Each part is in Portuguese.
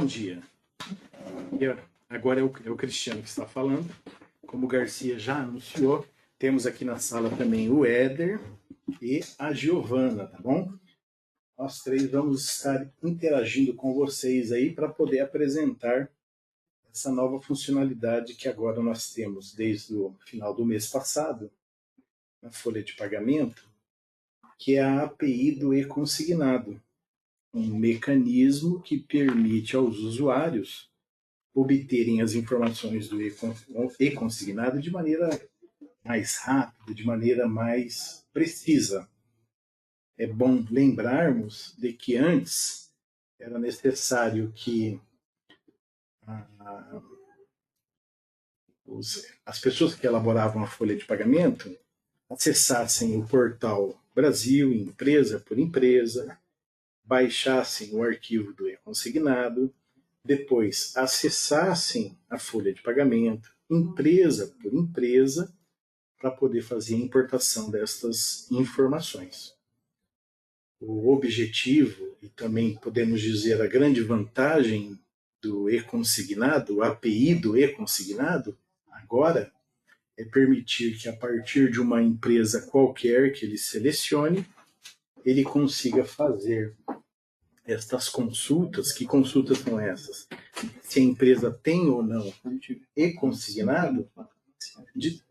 bom dia. Agora é o Cristiano que está falando. Como o Garcia já anunciou, temos aqui na sala também o Éder e a Giovana, tá bom? Nós três vamos estar interagindo com vocês aí para poder apresentar essa nova funcionalidade que agora nós temos desde o final do mês passado, na folha de pagamento, que é a API do e-consignado, um mecanismo que permite aos usuários obterem as informações do e-consignado de maneira mais rápida, de maneira mais precisa. É bom lembrarmos de que antes era necessário que as pessoas que elaboravam a folha de pagamento acessassem o portal Brasil, empresa por empresa, baixassem o arquivo do e-consignado, depois acessassem a folha de pagamento, empresa por empresa, para poder fazer a importação destas informações. O objetivo, e também podemos dizer a grande vantagem do e-consignado, a API do e-consignado, agora, é permitir que a partir de uma empresa qualquer que ele selecione, ele consiga fazer estas consultas. Que consultas são essas? Se a empresa tem ou não e-consignado de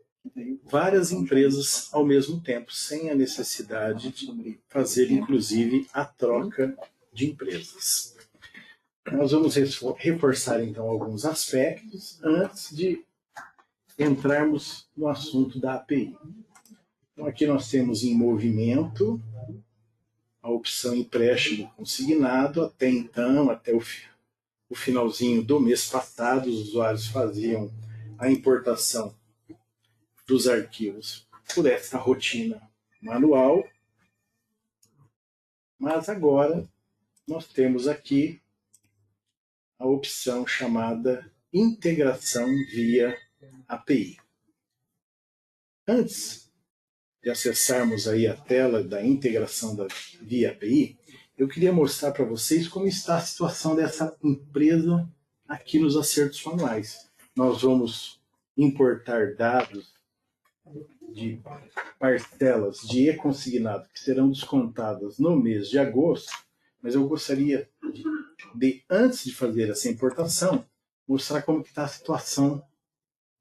várias empresas ao mesmo tempo, sem a necessidade de fazer, inclusive, a troca de empresas. Nós vamos reforçar, então, alguns aspectos antes de entrarmos no assunto da API. Então, aqui nós temos em movimento a opção empréstimo consignado. Até então, até o finalzinho do mês passado, os usuários faziam a importação dos arquivos por essa rotina manual, mas agora nós temos aqui a opção chamada integração via API. Antes de acessarmos aí a tela da integração via API, eu queria mostrar para vocês como está a situação dessa empresa aqui nos acertos manuais. Nós vamos importar dados de parcelas de e-consignado que serão descontadas no mês de agosto, mas eu gostaria de, antes de fazer essa importação, mostrar como está a situação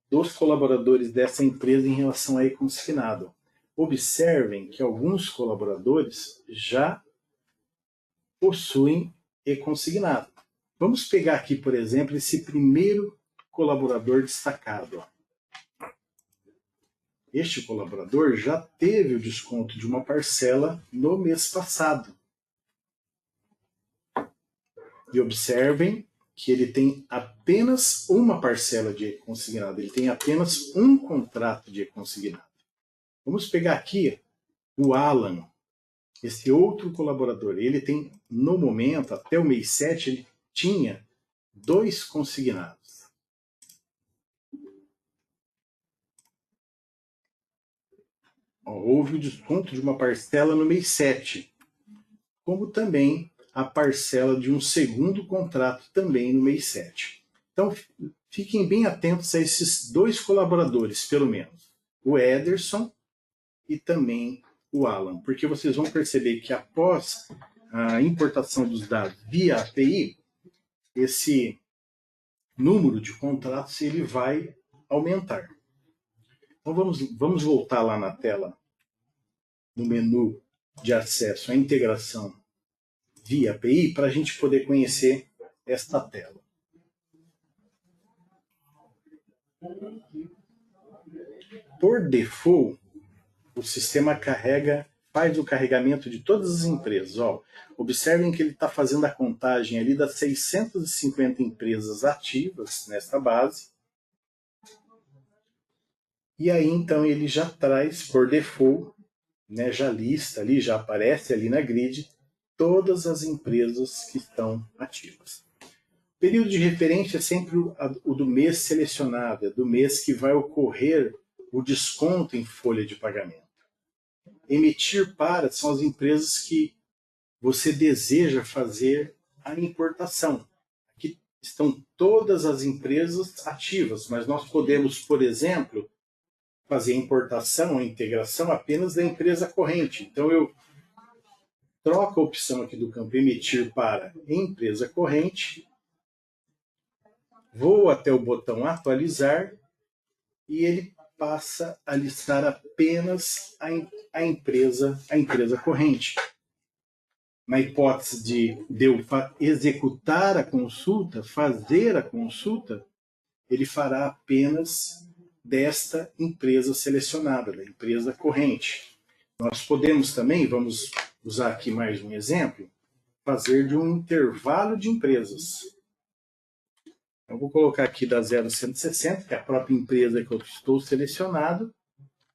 dos colaboradores dessa empresa em relação a e-consignado. Observem que alguns colaboradores já possuem e-consignado. Vamos pegar aqui, por exemplo, esse primeiro colaborador destacado. Ó. Este colaborador já teve o desconto de uma parcela no mês passado. E observem que ele tem apenas uma parcela de e-consignado, ele tem apenas um contrato de e-consignado. Vamos pegar aqui o Alan, esse outro colaborador. Ele tem, no momento, até o mês 7, ele tinha 2 consignados. Houve o desconto de uma parcela no mês 7, como também a parcela de um segundo contrato também no mês 7. Então, fiquem bem atentos a esses 2 colaboradores, pelo menos, o Ederson e também o Alan, porque vocês vão perceber que após a importação dos dados via API, esse número de contratos ele vai aumentar. Então vamos voltar lá na tela, no menu de acesso à integração via API, para a gente poder conhecer esta tela. Por default, o sistema faz o carregamento de todas as empresas. Ó, observem que ele está fazendo a contagem ali das 650 empresas ativas nesta base. E aí, então, ele já traz, por default, né, já lista ali, já aparece ali na grid, todas as empresas que estão ativas. O período de referência é sempre o do mês selecionado, é do mês que vai ocorrer o desconto em folha de pagamento. Emitir para são as empresas que você deseja fazer a importação. Aqui estão todas as empresas ativas, mas nós podemos, por exemplo, fazer a importação, a integração apenas da empresa corrente. Então, eu troco a opção aqui do campo emitir para empresa corrente, vou até o botão atualizar e ele passa a listar apenas a empresa corrente. Na hipótese de eu executar a consulta, fazer a consulta, ele fará apenas desta empresa selecionada, da empresa corrente. Nós podemos também, vamos usar aqui mais um exemplo, fazer de um intervalo de empresas. Eu vou colocar aqui da 0160, que é a própria empresa que eu estou selecionado,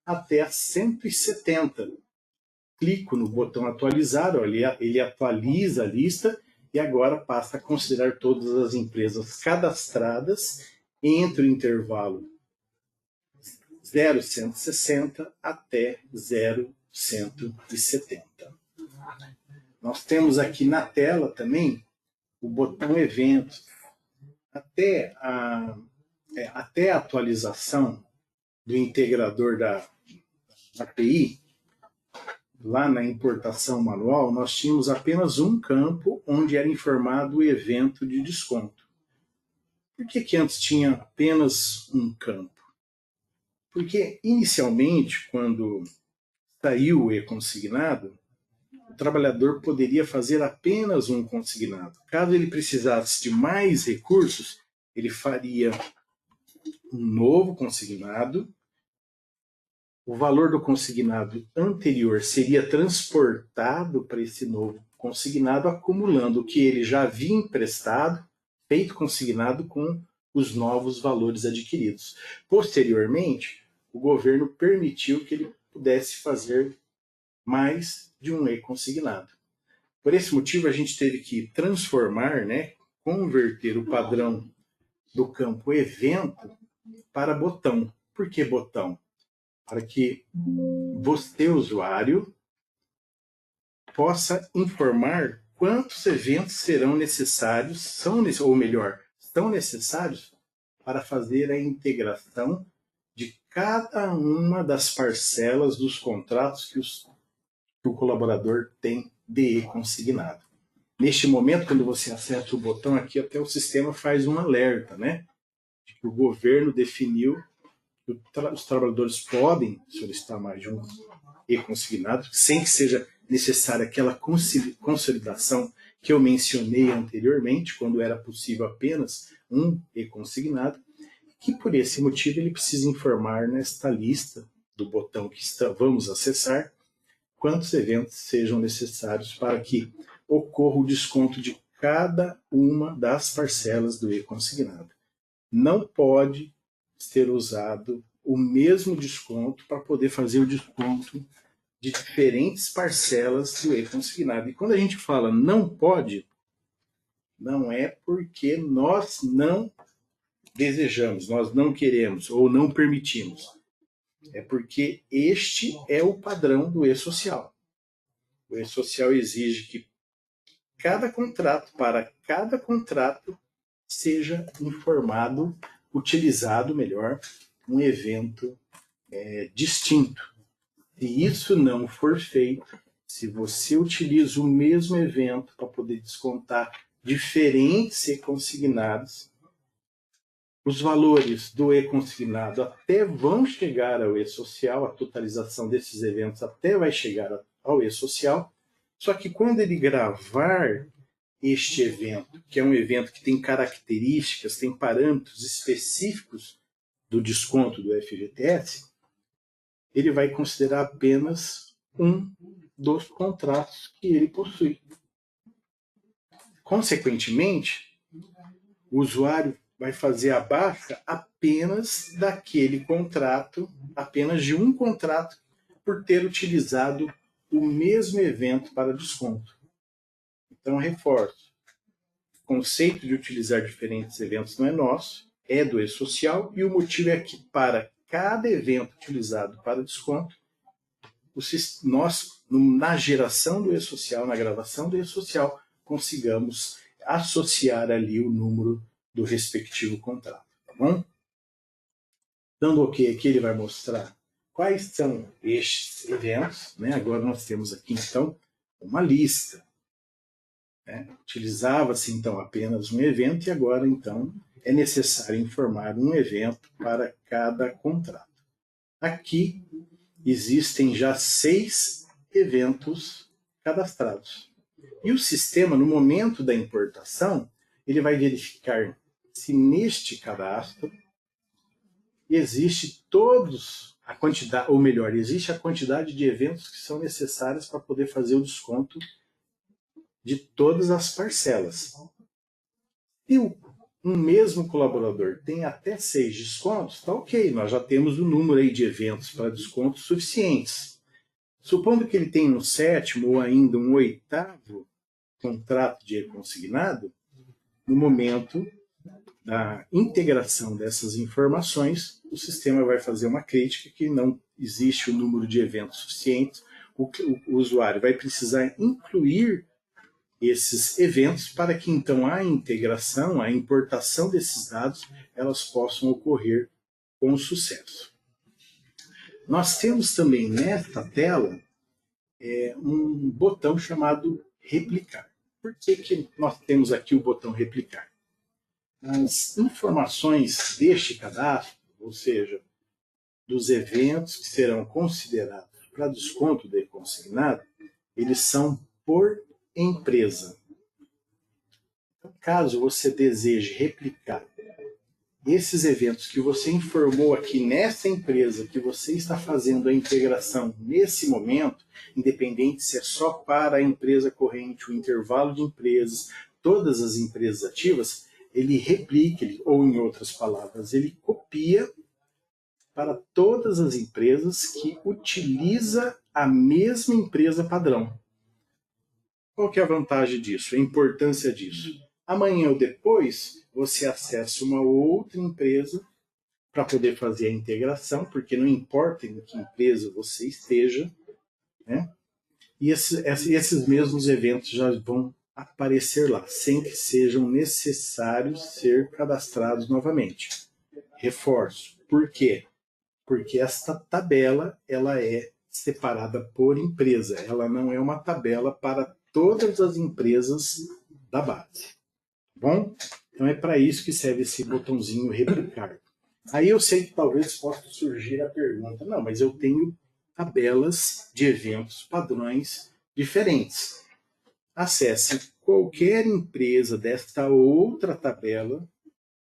até a 170. Clico no botão atualizar, ele atualiza a lista e agora passa a considerar todas as empresas cadastradas entre o intervalo 0160 até 0170. Nós temos aqui na tela também o botão eventos. Até a atualização do integrador da API, lá na importação manual, nós tínhamos apenas um campo onde era informado o evento de desconto. Por que antes tinha apenas um campo? Porque, inicialmente, quando saiu o e-consignado, o trabalhador poderia fazer apenas um consignado. Caso ele precisasse de mais recursos, ele faria um novo consignado. O valor do consignado anterior seria transportado para esse novo consignado, acumulando o que ele já havia emprestado, feito consignado com os novos valores adquiridos. Posteriormente, o governo permitiu que ele pudesse fazer mais de um e-consignado. Por esse motivo, a gente teve que transformar, converter o padrão do campo evento para botão. Por que botão? Para que você, usuário, possa informar quantos eventos serão necessários, estão necessários para fazer a integração de cada uma das parcelas dos contratos que o colaborador tem de e-consignado. Neste momento, quando você acessa o botão aqui, até o sistema faz um alerta, de que o governo definiu que os trabalhadores podem solicitar mais de um e-consignado, sem que seja necessária aquela consolidação que eu mencionei anteriormente, quando era possível apenas um e-consignado, que por esse motivo ele precisa informar nesta lista do botão que vamos acessar quantos eventos sejam necessários para que ocorra o desconto de cada uma das parcelas do e-consignado. Não pode ser usado o mesmo desconto para poder fazer o desconto de diferentes parcelas do e-consignado. E quando a gente fala não pode, não é porque nós não desejamos, nós não queremos ou não permitimos. É porque este é o padrão do e-social. O e-social exige que para cada contrato, seja informado, utilizado melhor, um evento distinto. Se isso não for feito, se você utiliza o mesmo evento para poder descontar diferentes e-consignados, os valores do e-consignado até vão chegar ao e-social, a totalização desses eventos até vai chegar ao e-social, só que quando ele gravar este evento, que é um evento que tem características, tem parâmetros específicos do desconto do FGTS, ele vai considerar apenas um dos contratos que ele possui. Consequentemente, o usuário vai fazer a baixa apenas daquele contrato, apenas de um contrato, por ter utilizado o mesmo evento para desconto. Então, reforço. O conceito de utilizar diferentes eventos não é nosso, é do e-social, e o motivo é que para cada evento utilizado para desconto, nós, na geração do e-social, na gravação do e-social, consigamos associar ali o número do respectivo contrato, tá bom? Dando OK aqui, ele vai mostrar quais são estes eventos, né? Agora nós temos aqui, então, uma lista. Né? Utilizava-se, então, apenas um evento e agora, então, é necessário informar um evento para cada contrato. Aqui existem já 6 eventos cadastrados. E o sistema, no momento da importação, ele vai verificar se neste cadastro existe a quantidade, ou melhor, existe a quantidade de eventos que são necessários para poder fazer o desconto de todas as parcelas. Se um mesmo colaborador tem até 6 descontos, está ok, nós já temos o número aí de eventos para descontos suficientes. Supondo que ele tenha um 7º ou ainda um 8º contrato de consignado, no momento da integração dessas informações, o sistema vai fazer uma crítica que não existe o número de eventos suficientes, o usuário vai precisar incluir esses eventos para que então a integração, a importação desses dados, elas possam ocorrer com sucesso. Nós temos também nesta tela um botão chamado replicar. Por que nós temos aqui o botão replicar? As informações deste cadastro, ou seja, dos eventos que serão considerados para desconto de consignado, eles são por empresa. Então, caso você deseje replicar esses eventos que você informou aqui nessa empresa, que você está fazendo a integração nesse momento, independente se é só para a empresa corrente, o intervalo de empresas, todas as empresas ativas, ele replica, ou em outras palavras, ele copia para todas as empresas que utiliza a mesma empresa padrão. Qual que é a vantagem disso, a importância disso? Amanhã ou depois, você acessa uma outra empresa para poder fazer a integração, porque não importa em que empresa você esteja, né? E esses mesmos eventos já vão aparecer lá, sem que sejam necessários ser cadastrados novamente. Reforço. Por quê? Porque esta tabela ela é separada por empresa. Ela não é uma tabela para todas as empresas da base. Bom? Então é para isso que serve esse botãozinho replicar. Aí eu sei que talvez possa surgir a pergunta, não, mas eu tenho tabelas de eventos padrões diferentes. Acesse qualquer empresa desta outra tabela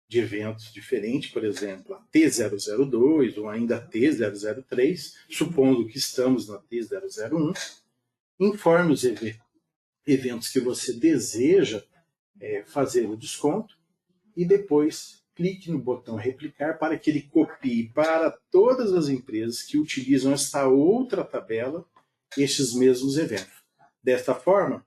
de eventos diferente, por exemplo, a T002 ou ainda a T003, supondo que estamos na T001, informe os eventos que você deseja fazer o desconto e depois clique no botão replicar para que ele copie para todas as empresas que utilizam esta outra tabela estes mesmos eventos. Desta forma,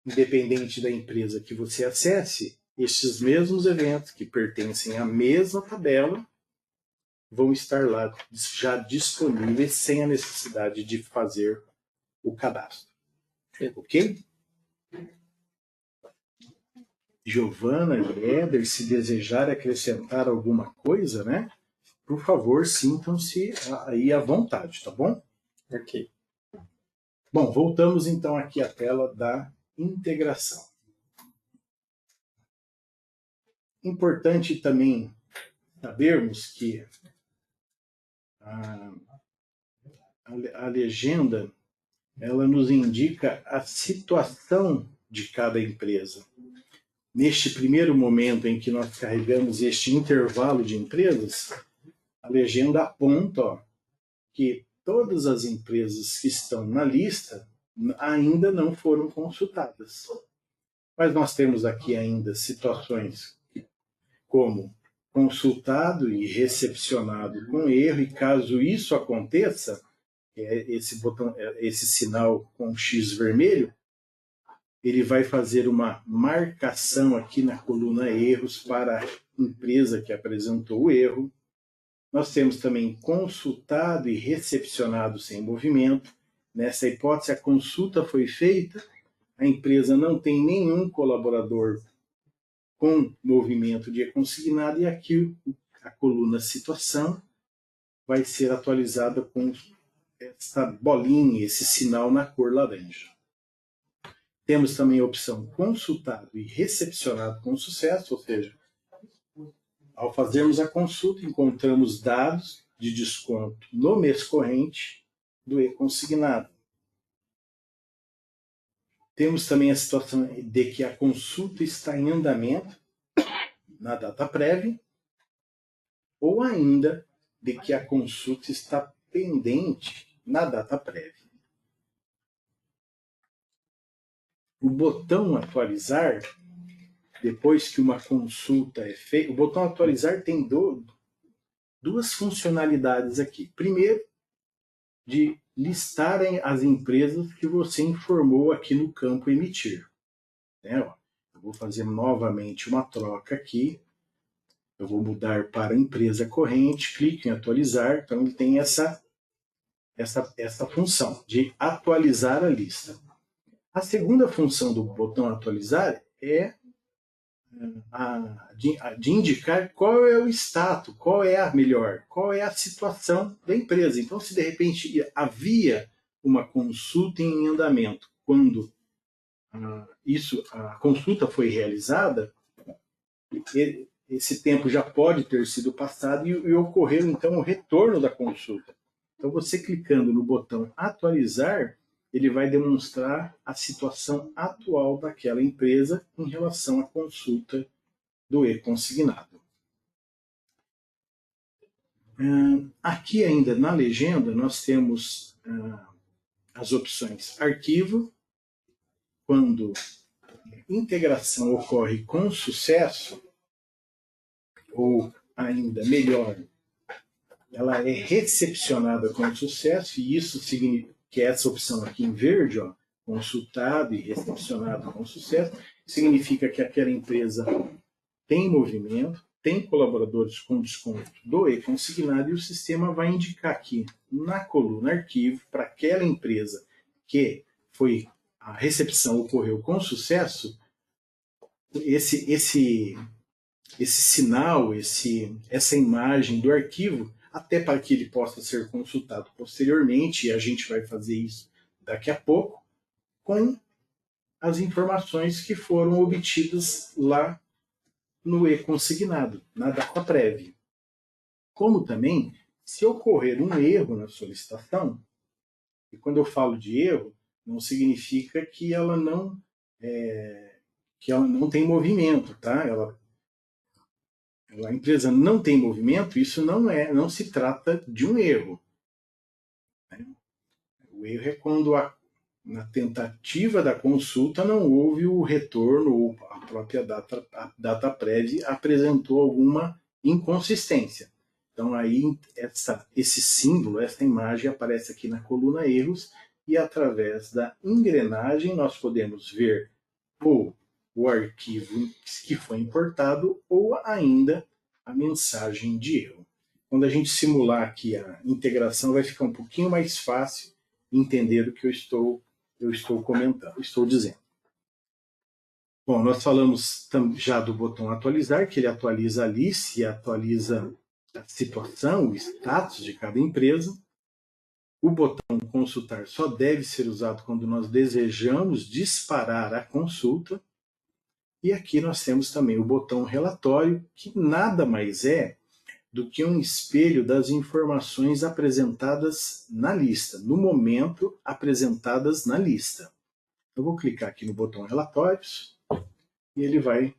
independente da empresa que você acesse, estes mesmos eventos que pertencem à mesma tabela vão estar lá já disponíveis sem a necessidade de fazer o cadastro. Ok? Giovana, Éder, se desejar acrescentar alguma coisa, né? Por favor, sintam-se aí à vontade, tá bom? Ok. Bom, voltamos então aqui à tela da integração. Importante também sabermos que a legenda ela nos indica a situação de cada empresa. Neste primeiro momento em que nós carregamos este intervalo de empresas, a legenda aponta que todas as empresas que estão na lista ainda não foram consultadas. Mas nós temos aqui ainda situações como consultado e recepcionado com erro, e caso isso aconteça, esse sinal com X vermelho, ele vai fazer uma marcação aqui na coluna erros para a empresa que apresentou o erro. Nós temos também consultado e recepcionado sem movimento. Nessa hipótese, a consulta foi feita, a empresa não tem nenhum colaborador com movimento de e-consignado, e aqui a coluna situação vai ser atualizada com essa bolinha, esse sinal na cor laranja. Temos também a opção consultado e recepcionado com sucesso, ou seja, ao fazermos a consulta, encontramos dados de desconto no mês corrente do e-consignado. Temos também a situação de que a consulta está em andamento na data prévia, ou ainda de que a consulta está pendente na data prévia. O botão atualizar, depois que uma consulta é feita, o botão atualizar tem duas funcionalidades aqui. Primeiro, de listarem as empresas que você informou aqui no campo emitir. Eu vou fazer novamente uma troca aqui. Eu vou mudar para a empresa corrente, clico em atualizar, então ele tem essa função de atualizar a lista. A segunda função do botão atualizar é de indicar qual é o status, qual é a situação da empresa. Então, se de repente havia uma consulta em andamento, quando a consulta foi realizada, esse tempo já pode ter sido passado e ocorreu então o retorno da consulta. Então, você clicando no botão atualizar, ele vai demonstrar a situação atual daquela empresa em relação à consulta do e-consignado. Aqui ainda na legenda nós temos as opções arquivo, quando integração ocorre com sucesso, ou ainda melhor, ela é recepcionada com sucesso, e isso significa que essa opção aqui em verde, consultado e recepcionado com sucesso, significa que aquela empresa tem movimento, tem colaboradores com desconto do e-consignado, e o sistema vai indicar aqui na coluna arquivo, para aquela empresa que a recepção ocorreu com sucesso, esse sinal, essa imagem do arquivo, até para que ele possa ser consultado posteriormente, e a gente vai fazer isso daqui a pouco, com as informações que foram obtidas lá no e-consignado, na data prévia. Como também, se ocorrer um erro na solicitação, e quando eu falo de erro, não significa que ela não tem movimento, tá? A empresa não tem movimento, isso não se trata de um erro. O erro é quando na tentativa da consulta não houve o retorno, ou a própria data prévia apresentou alguma inconsistência. Então aí esse símbolo, essa imagem aparece aqui na coluna erros, e através da engrenagem nós podemos ver ou o arquivo que foi importado, ou ainda a mensagem de erro. Quando a gente simular aqui a integração, vai ficar um pouquinho mais fácil entender o que eu estou comentando, estou dizendo. Bom, nós falamos já do botão atualizar, que ele atualiza a lista e atualiza a situação, o status de cada empresa. O botão consultar só deve ser usado quando nós desejamos disparar a consulta. E aqui nós temos também o botão relatório, que nada mais é do que um espelho das informações apresentadas na lista, no momento apresentadas na lista. Eu vou clicar aqui no botão relatórios e ele vai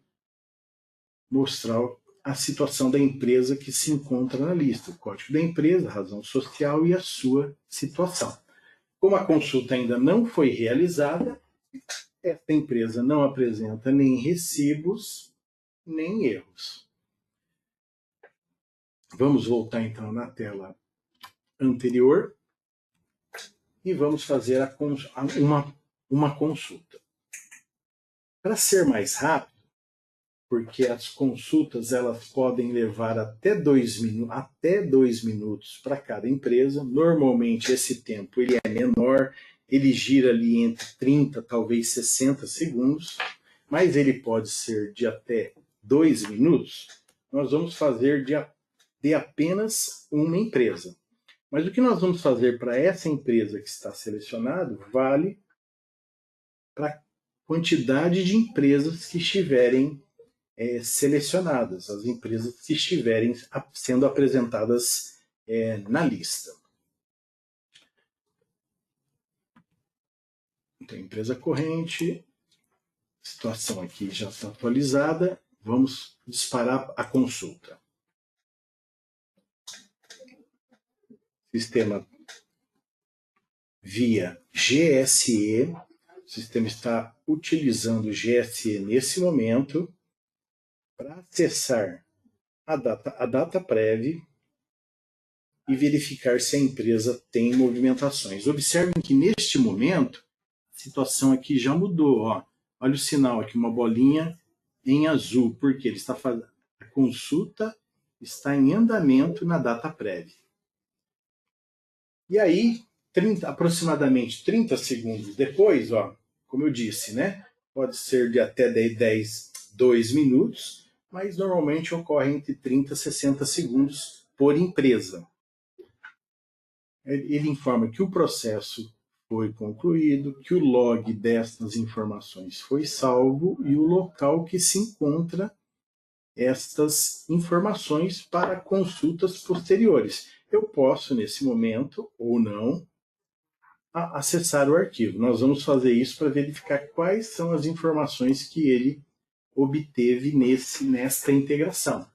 mostrar a situação da empresa que se encontra na lista, o código da empresa, a razão social e a sua situação. Como a consulta ainda não foi realizada, esta empresa não apresenta nem recibos, nem erros. Vamos voltar então na tela anterior e vamos fazer uma consulta. Para ser mais rápido, porque as consultas elas podem levar até 2 minutos para cada empresa. Normalmente esse tempo ele é menor, ele gira ali entre 30, talvez 60 segundos, mas ele pode ser de até 2 minutos, nós vamos fazer de apenas uma empresa. Mas o que nós vamos fazer para essa empresa que está selecionado vale para a quantidade de empresas que estiverem selecionadas, as empresas que estiverem sendo apresentadas na lista. Então, empresa corrente, situação aqui já está atualizada, vamos disparar a consulta. Sistema via GSE, o sistema está utilizando o GSE nesse momento para acessar a data prévia e verificar se a empresa tem movimentações. Observem que neste momento a situação aqui já mudou. Ó. Olha o sinal aqui, uma bolinha em azul, porque ele está fazendo a consulta está em andamento na data prévia. E aí, aproximadamente 30 segundos depois, ó, como eu disse, né, pode ser de até 2 minutos, mas normalmente ocorre entre 30 e 60 segundos por empresa. Ele informa que o processo foi concluído, que o log destas informações foi salvo e o local que se encontra estas informações para consultas posteriores. Eu posso, nesse momento, ou não, acessar o arquivo. Nós vamos fazer isso para verificar quais são as informações que ele obteve nesta integração.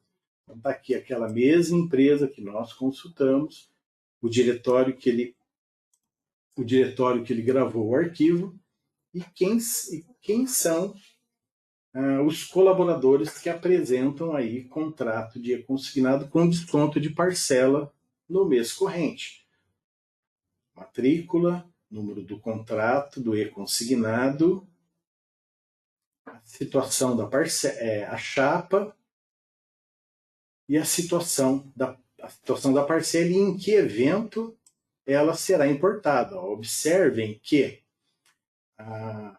Então, está aqui aquela mesma empresa que nós consultamos, o diretório que ele gravou o arquivo e quem são os colaboradores que apresentam aí contrato de consignado com desconto de parcela no mês corrente. Matrícula, número do contrato, do e-consignado, a situação da parcela, a chapa e a situação da parcela e em que evento ela será importada. Observem que aqui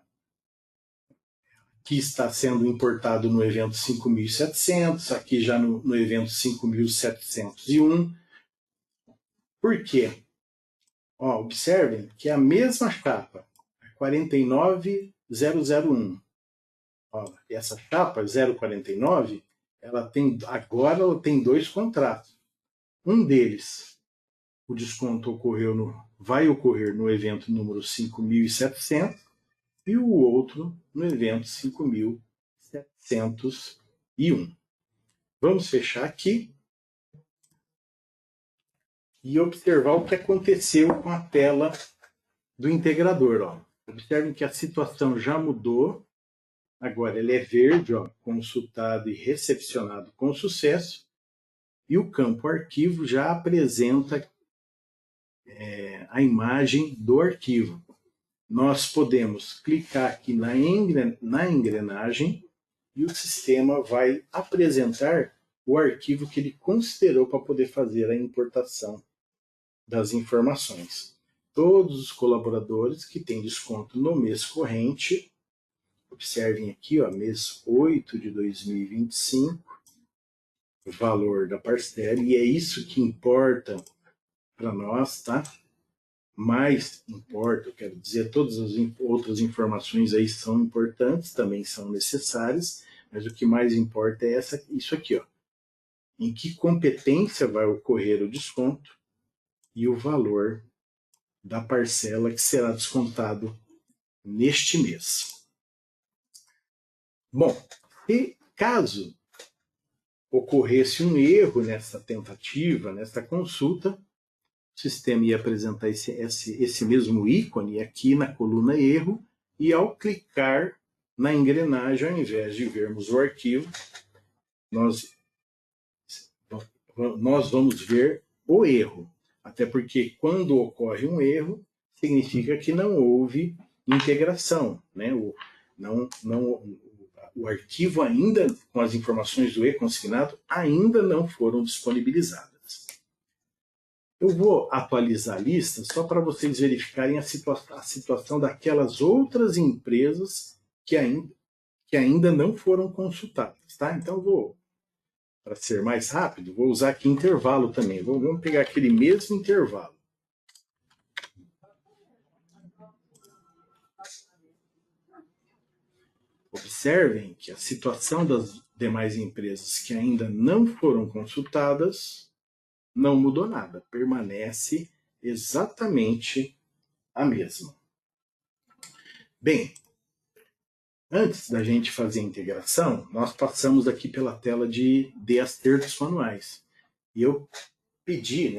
está sendo importado no evento 5.700, aqui já no evento 5.701. Por quê? Ó, observem que a mesma chapa, 49001, ó, essa chapa 049, agora ela tem 2 contratos. Um deles, o desconto vai ocorrer no evento número 5.700 e o outro no evento 5.701. Vamos fechar aqui e observar o que aconteceu com a tela do integrador. Ó. Observem que a situação já mudou. Agora ele é verde, ó, consultado e recepcionado com sucesso. E o campo arquivo já apresenta a imagem do arquivo. Nós podemos clicar aqui na engrenagem e o sistema vai apresentar o arquivo que ele considerou para poder fazer a importação das informações. Todos os colaboradores que têm desconto no mês corrente, observem aqui, ó, mês 8 de 2025, o valor da parcela, e é isso que importa para nós, tá? Mais importa, eu quero dizer, todas as outras informações aí são importantes, também são necessárias, mas o que mais importa é isso aqui, ó. Em que competência vai ocorrer o desconto e o valor da parcela que será descontado neste mês. Bom, e caso ocorresse um erro nessa tentativa, nessa consulta, o sistema ia apresentar esse mesmo ícone aqui na coluna erro, e ao clicar na engrenagem, ao invés de vermos o arquivo, nós vamos ver o erro. Até porque quando ocorre um erro, significa que não houve integração, né? O arquivo ainda, com as informações do e-consignado, ainda não foram disponibilizadas. Eu vou atualizar a lista só para vocês verificarem a situação daquelas outras empresas que que ainda não foram consultadas, tá? Então, para ser mais rápido, vou usar aqui intervalo também. Vamos pegar aquele mesmo intervalo. Observem que a situação das demais empresas que ainda não foram consultadas não mudou nada, permanece exatamente a mesma. Bem, antes da gente fazer a integração, nós passamos aqui pela tela de acertos manuais. E eu pedi,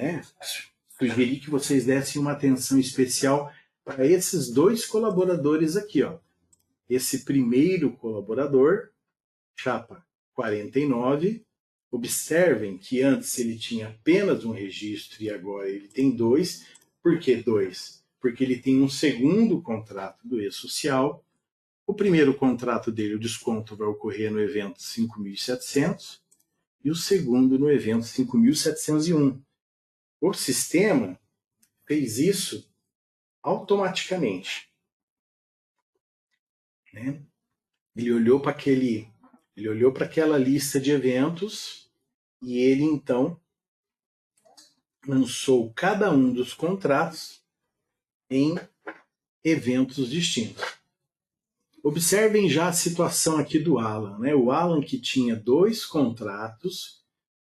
sugeri que vocês dessem uma atenção especial para esses dois colaboradores aqui, ó. Esse primeiro colaborador, chapa 49, observem que antes ele tinha apenas um registro e agora ele tem dois. Por que dois? Porque ele tem um segundo contrato do E-Social. O primeiro contrato dele, o desconto vai ocorrer no evento 5.700 e o segundo no evento 5.701. O sistema fez isso automaticamente. Né? Ele olhou para aquela lista de eventos e ele então lançou cada um dos contratos em eventos distintos. Observem já a situação aqui do Alan, né? O Alan que tinha dois contratos,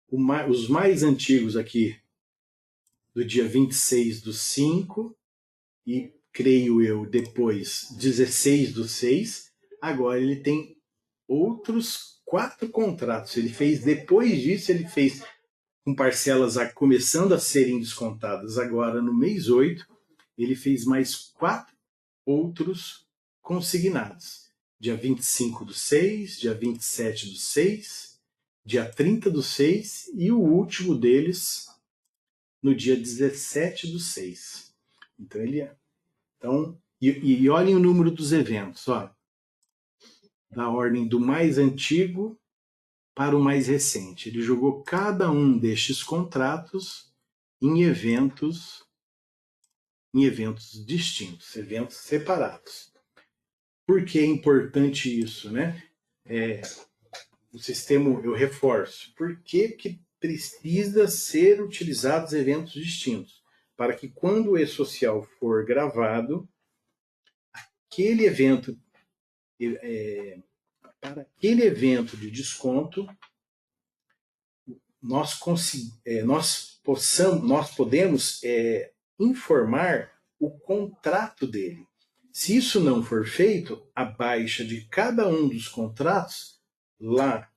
os mais antigos aqui do dia 26/5 e, creio eu, depois 16/6, agora ele tem outros 4 contratos. Ele fez, depois disso, ele fez com parcelas começando a serem descontadas agora no mês 8, ele fez mais 4 outros consignados. Dia 25/6, dia 27/6, dia 30/6 e o último deles no dia 17/6. Então, e olhem o número dos eventos, ó, da ordem do mais antigo para o mais recente. Ele jogou cada um destes contratos em eventos distintos, eventos separados. Por que é importante isso, né? O sistema, eu reforço, por que precisa ser utilizados eventos distintos? Para que quando o E-Social for gravado, aquele evento, para aquele evento de desconto, nós podemos informar o contrato dele. Se isso não for feito, a baixa de cada um dos contratos lá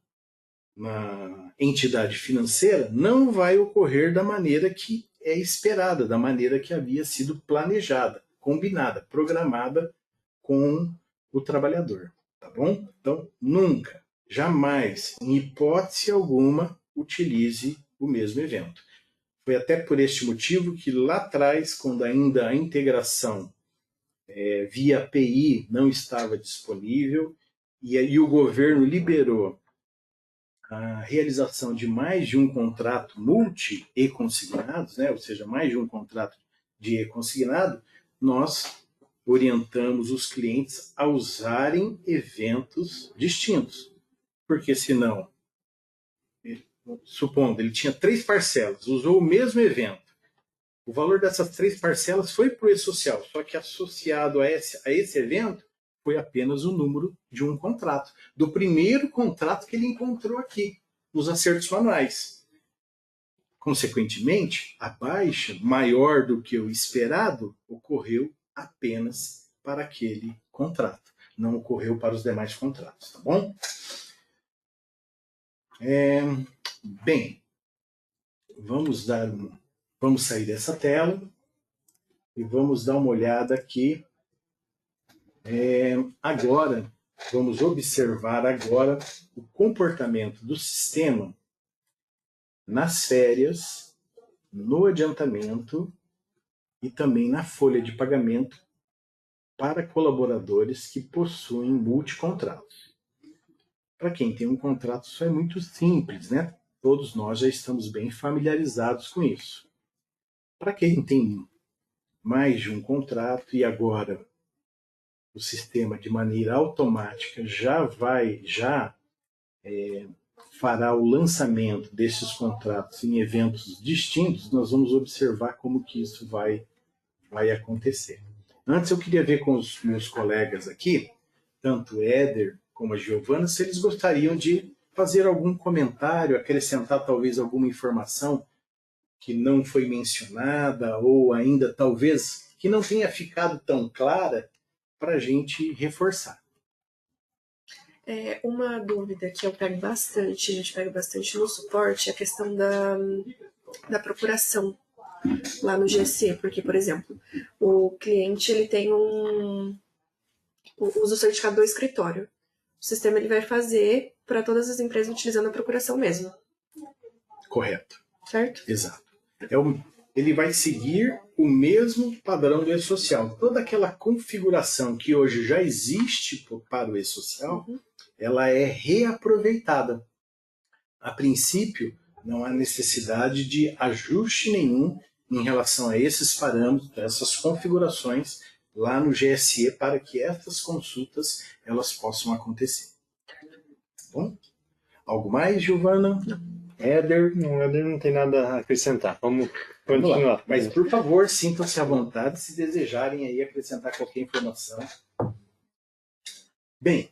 na entidade financeira não vai ocorrer da maneira que é esperada, da maneira que havia sido planejada, combinada, programada com o trabalhador, tá bom? Então, nunca, jamais, em hipótese alguma, utilize o mesmo evento. Foi até por este motivo que lá atrás, quando ainda a integração via API não estava disponível, e aí o governo liberou a realização de mais de um contrato multi-e-consignados, ou seja, mais de um contrato de e-consignado, nós orientamos os clientes a usarem eventos distintos. Porque senão, supondo, ele tinha 3 parcelas, usou o mesmo evento, o valor dessas 3 parcelas foi para o E-Social, só que associado a esse evento foi apenas o número de um contrato, do primeiro contrato que ele encontrou aqui, nos acertos manuais. Consequentemente, a baixa maior do que o esperado ocorreu apenas para aquele contrato, não ocorreu para os demais contratos, tá bom? Bem, vamos sair dessa tela e vamos dar uma olhada aqui. Agora, vamos observar agora o comportamento do sistema nas férias, no adiantamento e também na folha de pagamento para colaboradores que possuem multicontratos. Para quem tem um contrato, isso é muito simples, né? Todos nós já estamos bem familiarizados com isso. Para quem tem mais de um contrato e agora o sistema de maneira automática já fará o lançamento desses contratos em eventos distintos, nós vamos observar como que isso vai acontecer. Antes eu queria ver com os meus colegas aqui, tanto o Éder como a Giovana, se eles gostariam de fazer algum comentário, acrescentar talvez alguma informação que não foi mencionada ou ainda talvez que não tenha ficado tão clara para a gente reforçar. Uma dúvida que eu pego bastante, a gente pega bastante no suporte, é a questão da procuração lá no GSE, porque, por exemplo, o cliente ele tem usa o certificado do escritório. O sistema ele vai fazer para todas as empresas utilizando a procuração mesmo. Correto. Certo? Exato. Ele vai seguir o mesmo padrão do e-social. Toda aquela configuração que hoje já existe para o e-social, ela é reaproveitada. A princípio, não há necessidade de ajuste nenhum em relação a esses parâmetros, a essas configurações lá no GSE para que essas consultas elas possam acontecer. Tá bom? Algo mais, Giovana? Éder? Não, Éder não tem nada a acrescentar. Vamos continuar. Mas, por favor, sintam-se à vontade se desejarem aí acrescentar qualquer informação. Bem,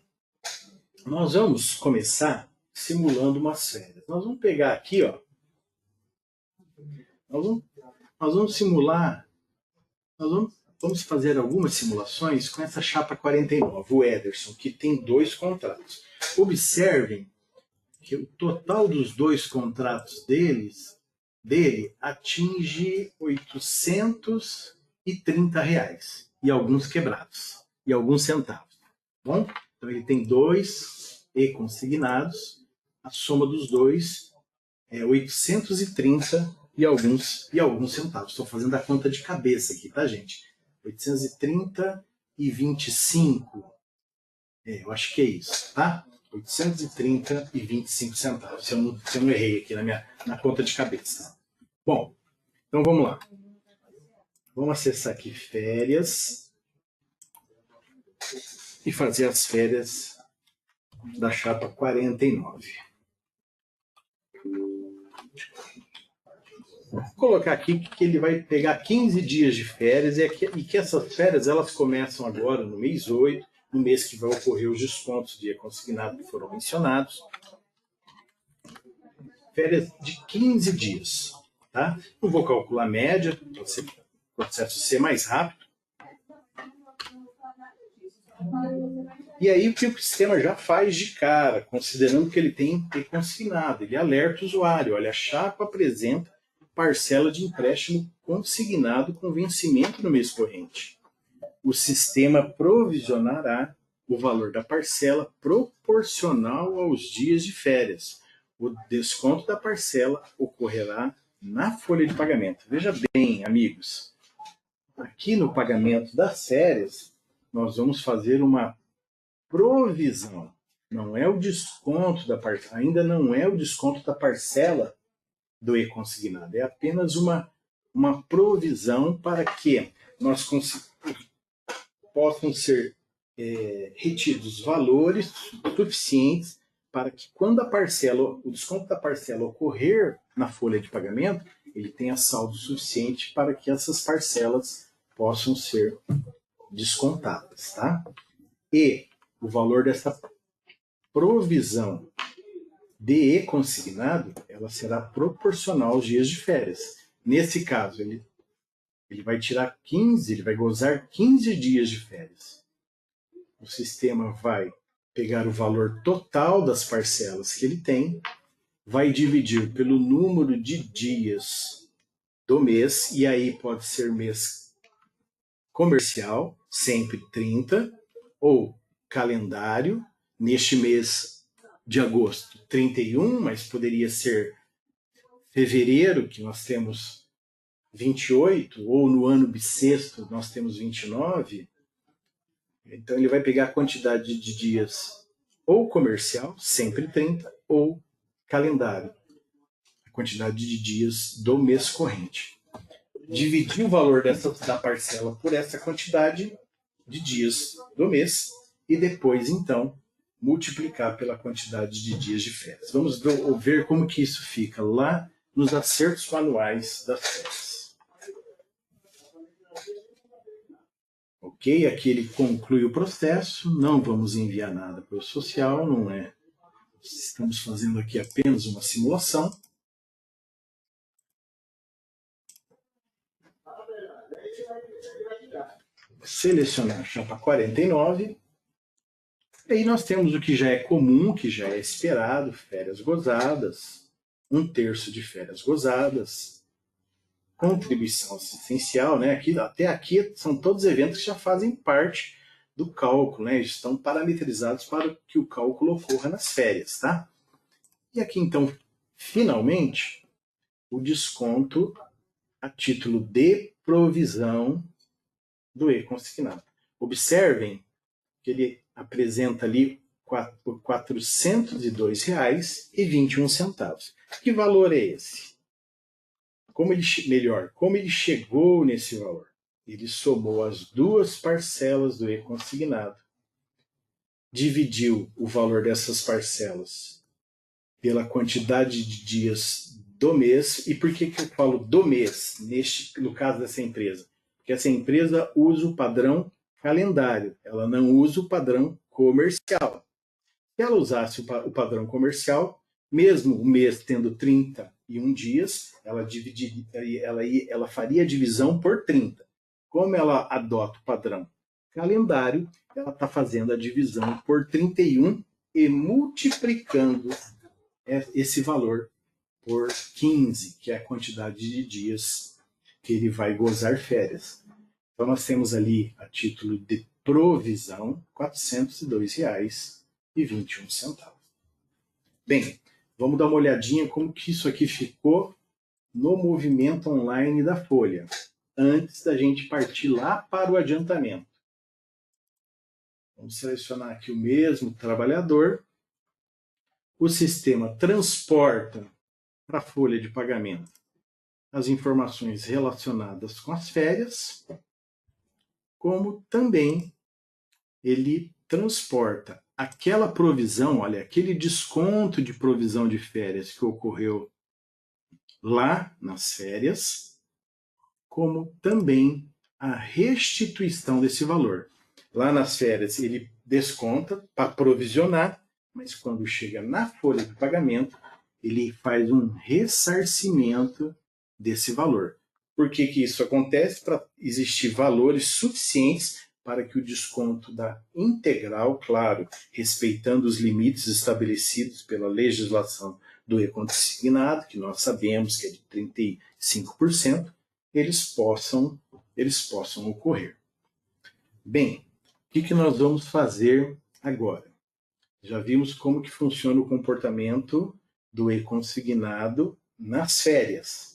nós vamos começar simulando umas férias. Nós vamos pegar aqui, ó. Nós vamos simular. Vamos fazer algumas simulações com essa chapa 49, o Ederson, que tem 2 contratos. Observem que o total dos 2 contratos dele atinge R$ 830 e alguns quebrados, e alguns centavos. Bom? Então ele tem 2 e-consignados, a soma dos 2 é 830 e alguns centavos. Estou fazendo a conta de cabeça aqui, tá, gente? 830 e 25. Eu acho que é isso, tá? 830 e 25 centavos, se eu não errei aqui na conta de cabeça. Bom, então vamos lá. Vamos acessar aqui férias e fazer as férias da chapa 49. Vou colocar aqui que ele vai pegar 15 dias de férias e que essas férias elas começam agora no mês 8, no mês que vai ocorrer os descontos de consignado que foram mencionados. Férias de 15 dias. Tá? Não vou calcular a média, para o processo ser mais rápido. E aí o que o sistema já faz de cara, considerando que ele tem consignado, ele alerta o usuário, olha, a chapa apresenta parcela de empréstimo consignado com vencimento no mês corrente. O sistema provisionará o valor da parcela proporcional aos dias de férias. O desconto da parcela ocorrerá na folha de pagamento. Veja bem, amigos, aqui no pagamento das férias, nós vamos fazer uma provisão. Não é o desconto da parcela, ainda não é o desconto da parcela do e-consignado. É apenas uma provisão para que nós possam ser retidos valores suficientes para que quando o desconto da parcela ocorrer na folha de pagamento, ele tenha saldo suficiente para que essas parcelas possam ser descontadas, tá? E o valor dessa provisão de e-consignado, ela será proporcional aos dias de férias. Nesse caso, ele vai tirar 15, ele vai gozar 15 dias de férias. O sistema vai pegar o valor total das parcelas que ele tem, vai dividir pelo número de dias do mês, e aí pode ser mês comercial, sempre 30, ou calendário, neste mês de agosto, 31, mas poderia ser fevereiro, que nós temos 28, ou no ano bissexto nós temos 29. Então ele vai pegar a quantidade de dias ou comercial, sempre 30, ou calendário, a quantidade de dias do mês corrente. Dividir o valor da parcela por essa quantidade de dias do mês e depois, então, multiplicar pela quantidade de dias de férias. Vamos ver como que isso fica lá nos acertos manuais das férias. Ok? Aqui ele conclui o processo, não vamos enviar nada para o social, não é? Estamos fazendo aqui apenas uma simulação. Selecionar a chapa 49. E aí nós temos o que já é comum, que já é esperado, férias gozadas, 1/3 de férias gozadas, contribuição assistencial, né? Até aqui são todos eventos que já fazem parte do cálculo, né? Estão parametrizados para que o cálculo ocorra nas férias, tá? E aqui, então, finalmente, o desconto a título de provisão do e-consignado. Observem que ele apresenta ali por R$ 402,21. Que valor é esse? Como ele chegou nesse valor? Ele somou as duas parcelas do e-consignado, dividiu o valor dessas parcelas pela quantidade de dias do mês. E por que eu falo do mês, no caso dessa empresa? Porque essa empresa usa o padrão calendário, ela não usa o padrão comercial. Se ela usasse o padrão comercial, mesmo o mês tendo 31 dias, ela faria a divisão por 30. Como ela adota o padrão calendário, ela está fazendo a divisão por 31 e multiplicando esse valor por 15, que é a quantidade de dias que ele vai gozar férias. Então nós temos ali, a título de provisão, R$ 402,21. Bem, vamos dar uma olhadinha como que isso aqui ficou no movimento online da Folha, antes da gente partir lá para o adiantamento. Vamos selecionar aqui o mesmo trabalhador. O sistema transporta para a folha de pagamento as informações relacionadas com as férias, como também ele transporta aquela provisão, olha, aquele desconto de provisão de férias que ocorreu lá nas férias, como também a restituição desse valor. Lá nas férias ele desconta para provisionar, mas quando chega na folha de pagamento, ele faz um ressarcimento desse valor. Por que isso acontece? Para existir valores suficientes para que o desconto da integral, claro, respeitando os limites estabelecidos pela legislação do e-consignado, que nós sabemos que é de 35%, eles possam ocorrer. Bem, o que nós vamos fazer agora? Já vimos como que funciona o comportamento do e-consignado nas férias.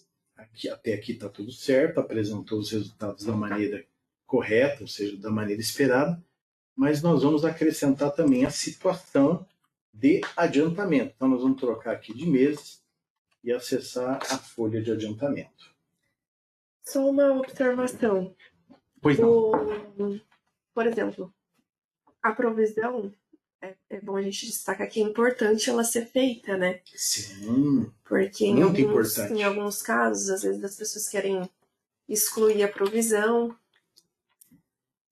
Até aqui está tudo certo, apresentou os resultados da maneira correta, ou seja, da maneira esperada, mas nós vamos acrescentar também a situação de adiantamento. Então nós vamos trocar aqui de mês e acessar a folha de adiantamento. Só uma observação. Pois não. Por exemplo, a provisão, é bom a gente destacar que é importante ela ser feita, né? Sim, porque muito importante. Em alguns casos, às vezes as pessoas querem excluir a provisão.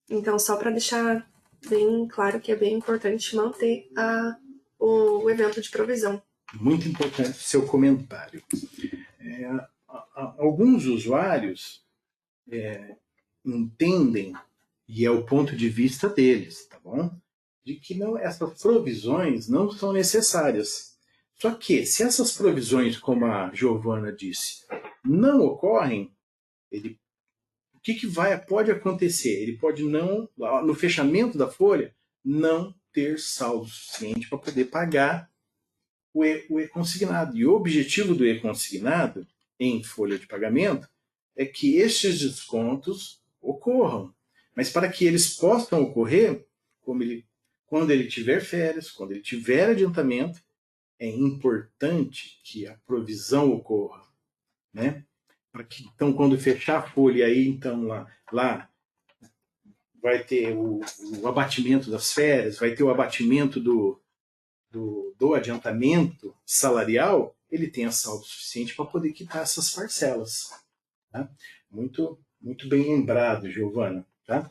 Então, só para deixar bem claro que é bem importante manter o evento de provisão. Muito importante seu comentário. Alguns usuários entendem, e é o ponto de vista deles, tá bom? De que essas provisões não são necessárias. Só que, se essas provisões, como a Giovana disse, não ocorrem, o que pode acontecer? Ele pode não, no fechamento da folha, não ter saldo suficiente para poder pagar o e-consignado. E o objetivo do e-consignado, em folha de pagamento, é que estes descontos ocorram. Mas para que eles possam ocorrer, quando ele tiver férias, quando ele tiver adiantamento, é importante que a provisão ocorra, né? Para que, então, quando fechar a folha aí, então lá vai ter o abatimento das férias, vai ter o abatimento do adiantamento salarial, ele tenha saldo suficiente para poder quitar essas parcelas. Tá? Muito, muito bem lembrado, Giovana. Tá?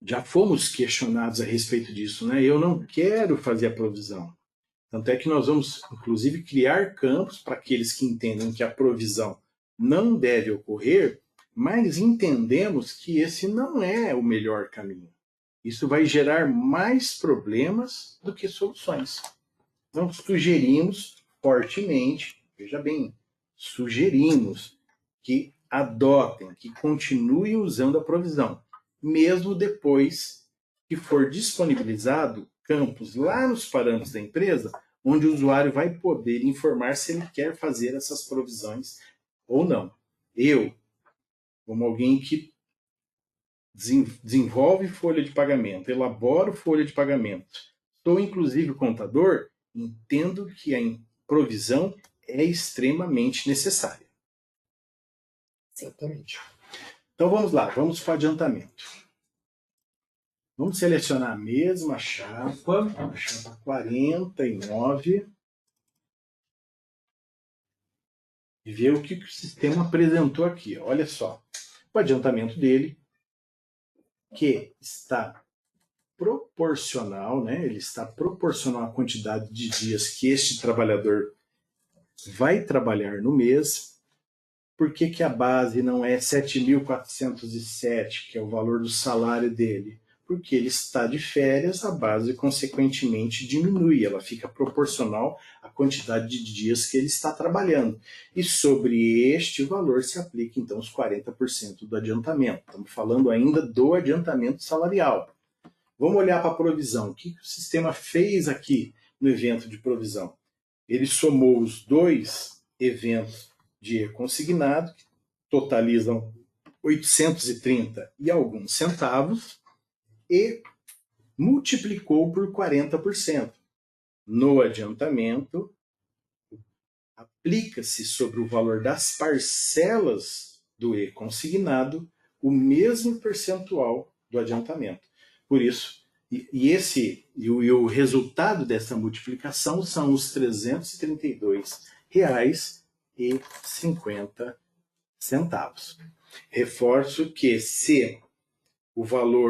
Já fomos questionados a respeito disso, né? Eu não quero fazer a provisão. Tanto é que nós vamos, inclusive, criar campos para aqueles que entendem que a provisão não deve ocorrer, mas entendemos que esse não é o melhor caminho. Isso vai gerar mais problemas do que soluções. Então, sugerimos fortemente, veja bem, sugerimos que adotem, que continuem usando a provisão, mesmo depois que for disponibilizado campos lá nos parâmetros da empresa, onde o usuário vai poder informar se ele quer fazer essas provisões ou não. Eu, como alguém que desenvolve folha de pagamento, elaboro folha de pagamento, sou inclusive contador, entendo que a provisão é extremamente necessária. Exatamente. Então vamos lá, vamos para o adiantamento. Vamos selecionar a mesma chapa, a chapa 49, e ver o que o sistema apresentou aqui. Olha só, o adiantamento dele, que está proporcional, né? Ele está proporcional à quantidade de dias que este trabalhador vai trabalhar no mês. Por que que a base não é 7.407, que é o valor do salário dele? Porque ele está de férias, a base, consequentemente, diminui. Ela fica proporcional à quantidade de dias que ele está trabalhando. E sobre este valor se aplica, então, os 40% do adiantamento. Estamos falando ainda do adiantamento salarial. Vamos olhar para a provisão. O que o sistema fez aqui no evento de provisão? Ele somou os dois eventos de consignado, que totalizam 830 e alguns centavos, e multiplicou por 40%. No adiantamento, aplica-se sobre o valor das parcelas do e-consignado o mesmo percentual do adiantamento. Por isso, o resultado dessa multiplicação são os R$ 332,50. Reforço que se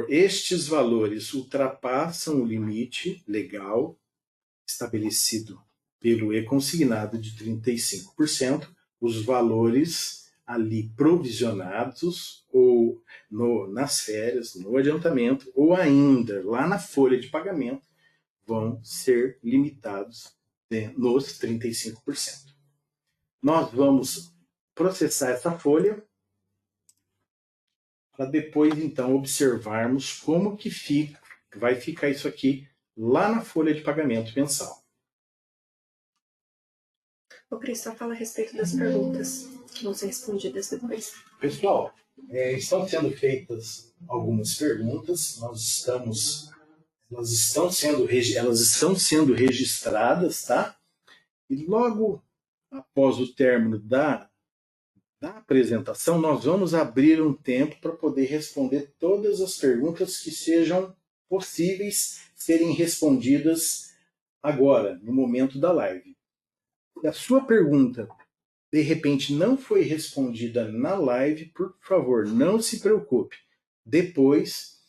estes valores ultrapassam o limite legal estabelecido pelo e-consignado de 35%, os valores ali provisionados ou nas férias, no adiantamento, ou ainda lá na folha de pagamento, vão ser limitados nos 35%. Nós vamos processar essa folha para depois, então, observarmos como que vai ficar isso aqui lá na folha de pagamento mensal. O Cris só fala a respeito das perguntas que vão ser respondidas depois. Pessoal, estão sendo feitas algumas perguntas, elas estão sendo registradas, tá? E logo após o término da apresentação, nós vamos abrir um tempo para poder responder todas as perguntas que sejam possíveis serem respondidas agora, no momento da live. Se a sua pergunta, de repente, não foi respondida na live, por favor, não se preocupe. Depois,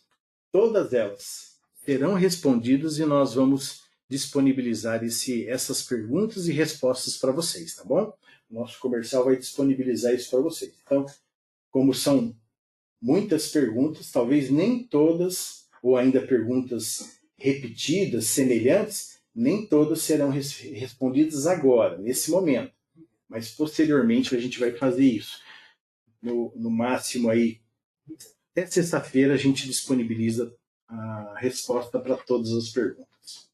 todas elas serão respondidas e nós vamos disponibilizar essas perguntas e respostas para vocês, tá bom? O nosso comercial vai disponibilizar isso para vocês. Então, como são muitas perguntas, talvez nem todas, ou ainda perguntas repetidas, semelhantes, nem todas serão respondidas agora, nesse momento. Mas posteriormente a gente vai fazer isso. No máximo aí, até sexta-feira a gente disponibiliza a resposta para todas as perguntas.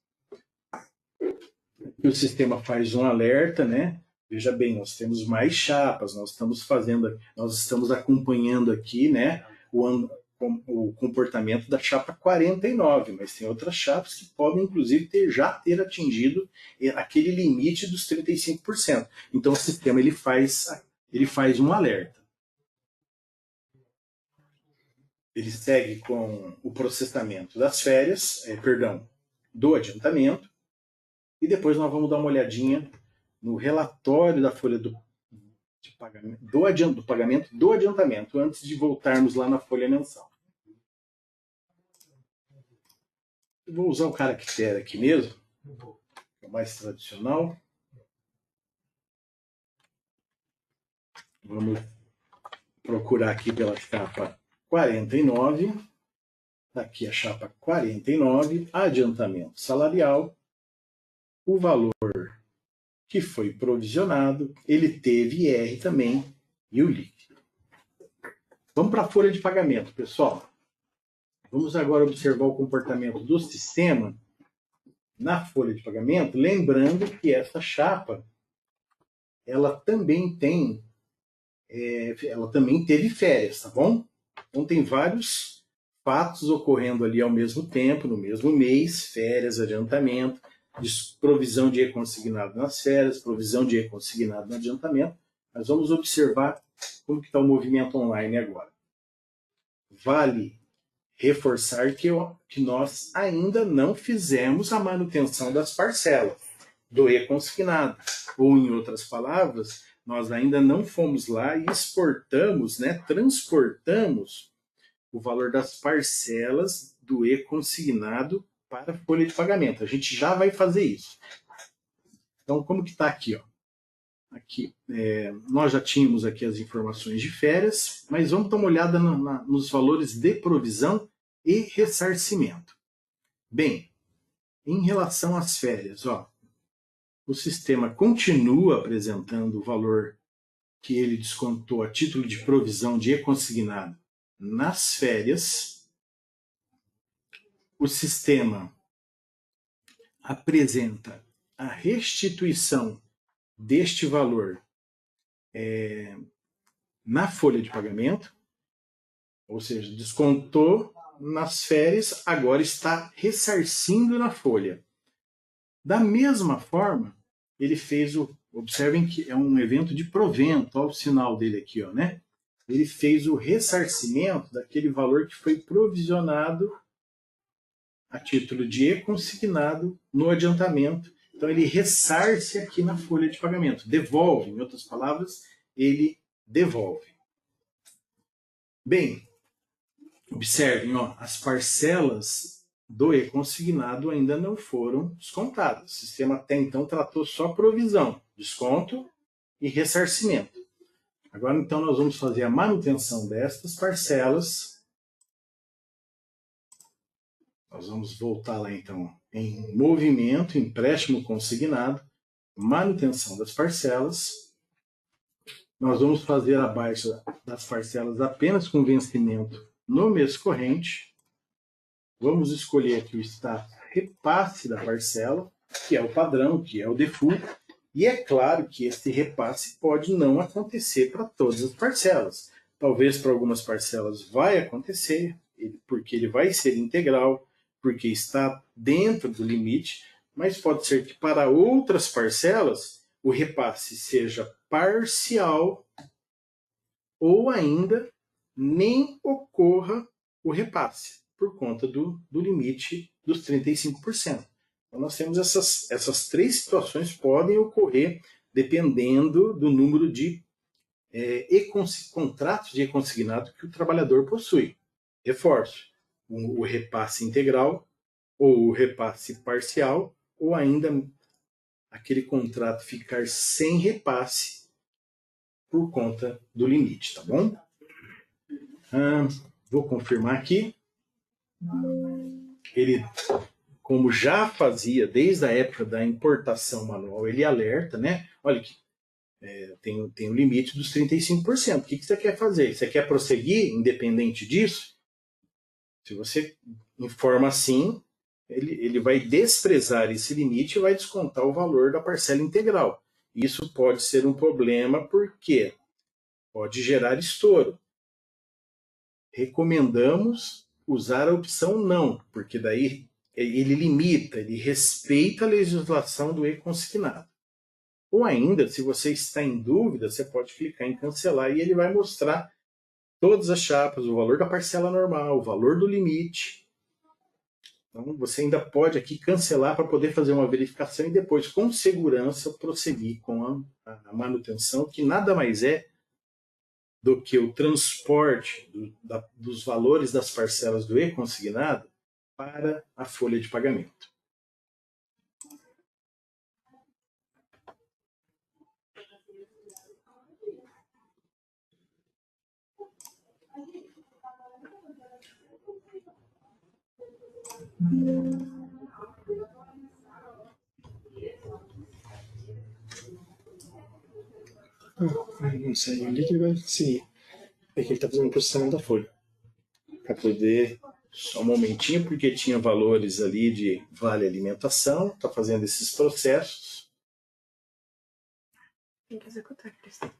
Aqui o sistema faz um alerta, né? Veja bem, nós temos mais chapas, nós estamos acompanhando aqui, né, o comportamento da chapa 49, mas tem outras chapas que podem, inclusive, já ter atingido aquele limite dos 35%. Então, o sistema ele faz um alerta. ele segue com o processamento das férias, do adiantamento, e depois nós vamos dar uma olhadinha no relatório da folha do pagamento do adiantamento, antes de voltarmos lá na folha mensal. Eu vou usar o caractere aqui mesmo, que é o mais tradicional. Vamos procurar aqui pela chapa 49. Aqui a chapa 49, adiantamento salarial. O valor que foi provisionado, ele teve IR também e o líquido. Vamos para a folha de pagamento, pessoal. Vamos agora observar o comportamento do sistema na folha de pagamento, lembrando que essa chapa ela também teve férias, tá bom? Então tem vários fatos ocorrendo ali ao mesmo tempo, no mesmo mês, férias, adiantamento, provisão de e-consignado nas férias, provisão de e-consignado no adiantamento. Nós vamos observar como que está o movimento online agora. Vale reforçar que nós ainda não fizemos a manutenção das parcelas do e-consignado. Ou, em outras palavras, nós ainda não fomos lá e exportamos, transportamos o valor das parcelas do e-consignado para a folha de pagamento. A gente já vai fazer isso. Então, como que está aqui? Aqui, nós já tínhamos aqui as informações de férias, mas vamos dar uma olhada nos valores de provisão e ressarcimento. Bem, em relação às férias, o sistema continua apresentando o valor que ele descontou a título de provisão de e-consignado nas férias. O sistema apresenta a restituição deste valor na folha de pagamento, ou seja, descontou nas férias, agora está ressarcindo na folha. Da mesma forma, ele fez observem que é um evento de provento, olha o sinal dele aqui, Ele fez o ressarcimento daquele valor que foi provisionado a título de e-consignado no adiantamento. Então, ele ressarce aqui na folha de pagamento, devolve, em outras palavras, ele devolve. Bem, observem, as parcelas do e-consignado ainda não foram descontadas. O sistema até então tratou só provisão, desconto e ressarcimento. Agora, então, nós vamos fazer a manutenção destas parcelas. Nós vamos voltar lá, então, em movimento, empréstimo consignado, manutenção das parcelas. Nós vamos fazer a baixa das parcelas apenas com vencimento no mês corrente. Vamos escolher aqui o status repasse da parcela, que é o padrão, que é o default. E é claro que esse repasse pode não acontecer para todas as parcelas. Talvez para algumas parcelas vai acontecer, porque ele vai ser integral, porque está dentro do limite, mas pode ser que para outras parcelas o repasse seja parcial ou ainda nem ocorra o repasse, por conta do limite dos 35%. Então nós temos essas três situações podem ocorrer dependendo do número de contratos de e-consignado que o trabalhador possui. Reforço, o repasse integral, ou o repasse parcial, ou ainda aquele contrato ficar sem repasse por conta do limite, tá bom? Vou confirmar aqui. Ele, como já fazia desde a época da importação manual, ele alerta, Olha que tem o limite dos 35%. O que você quer fazer? Você quer prosseguir independente disso? Se você informa assim, ele vai desprezar esse limite e vai descontar o valor da parcela integral. Isso pode ser um problema porque pode gerar estouro. Recomendamos usar a opção não, porque daí ele limita, ele respeita a legislação do e-consignado. Ou ainda, se você está em dúvida, você pode clicar em cancelar e ele vai mostrar todas as chapas, o valor da parcela normal, o valor do limite. Então, você ainda pode aqui cancelar para poder fazer uma verificação e depois, com segurança, prosseguir com a manutenção, que nada mais é do que o transporte dos valores das parcelas do e-consignado para a folha de pagamento. Não sei onde que vai seguir. É que ele está fazendo o processamento da folha. Para poder. Só um momentinho, porque tinha valores ali de vale alimentação, está fazendo esses processos. Tem que executar, Cristian.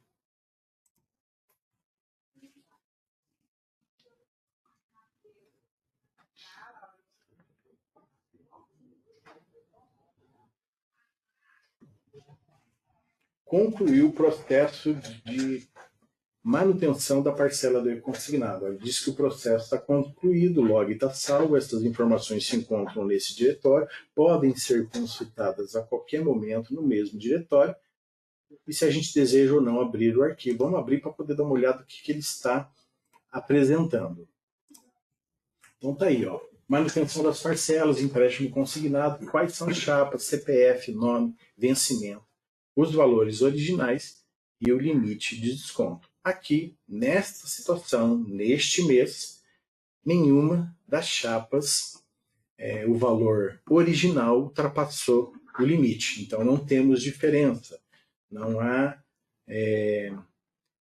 Concluiu o processo de manutenção da parcela do e-consignado. Ele diz que o processo está concluído, o log está salvo, essas informações se encontram nesse diretório, podem ser consultadas a qualquer momento no mesmo diretório, e se a gente deseja ou não abrir o arquivo, vamos abrir para poder dar uma olhada no que ele está apresentando. Então tá aí, ó, manutenção das parcelas, empréstimo consignado, quais são as chapas, CPF, nome, vencimento, os valores originais e o limite de desconto. Aqui, nesta situação, neste mês, nenhuma das chapas, o valor original ultrapassou o limite. Então, não temos diferença. Não há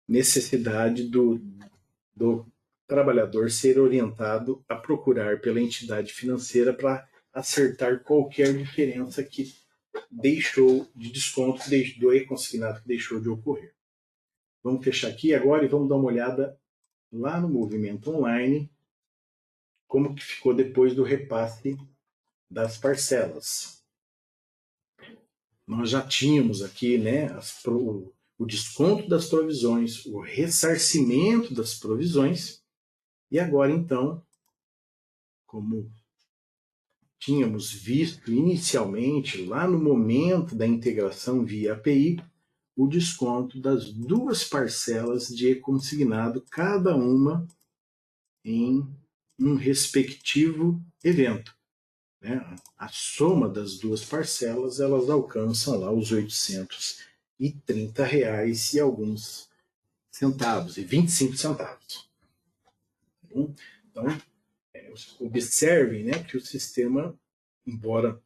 necessidade do trabalhador ser orientado a procurar pela entidade financeira para acertar qualquer diferença que deixou de desconto do e-consignado que deixou de ocorrer. Vamos fechar aqui agora e vamos dar uma olhada lá no movimento online, como que ficou depois do repasse das parcelas. Nós já tínhamos aqui, né, o desconto das provisões, o ressarcimento das provisões, e agora então, como tínhamos visto inicialmente, lá no momento da integração via API, o desconto das duas parcelas de e-consignado, cada uma em um respectivo evento. Né? A soma das duas parcelas, elas alcançam lá os R$830 e alguns centavos, e 25 centavos. Então, observem, né, que o sistema, embora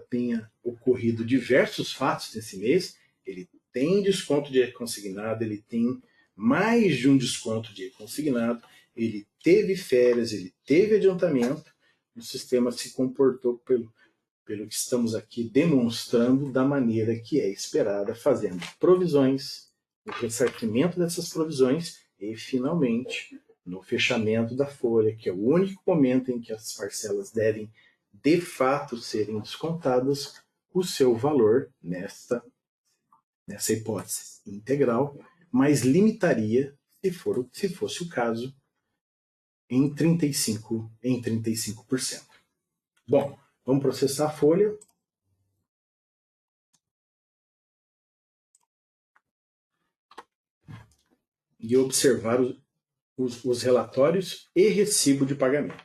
tenha ocorrido diversos fatos nesse mês, ele tem desconto de consignado, ele tem mais de um desconto de consignado, ele teve férias, ele teve adiantamento, o sistema se comportou pelo que estamos aqui demonstrando da maneira que é esperada, fazendo provisões, o ressarcimento dessas provisões e, finalmente, no fechamento da folha, que é o único momento em que as parcelas devem, de fato, serem descontadas, o seu valor nessa hipótese integral, mas limitaria, se fosse o caso, em 35%. Bom, vamos processar a folha. E observar os relatórios e recibo de pagamento.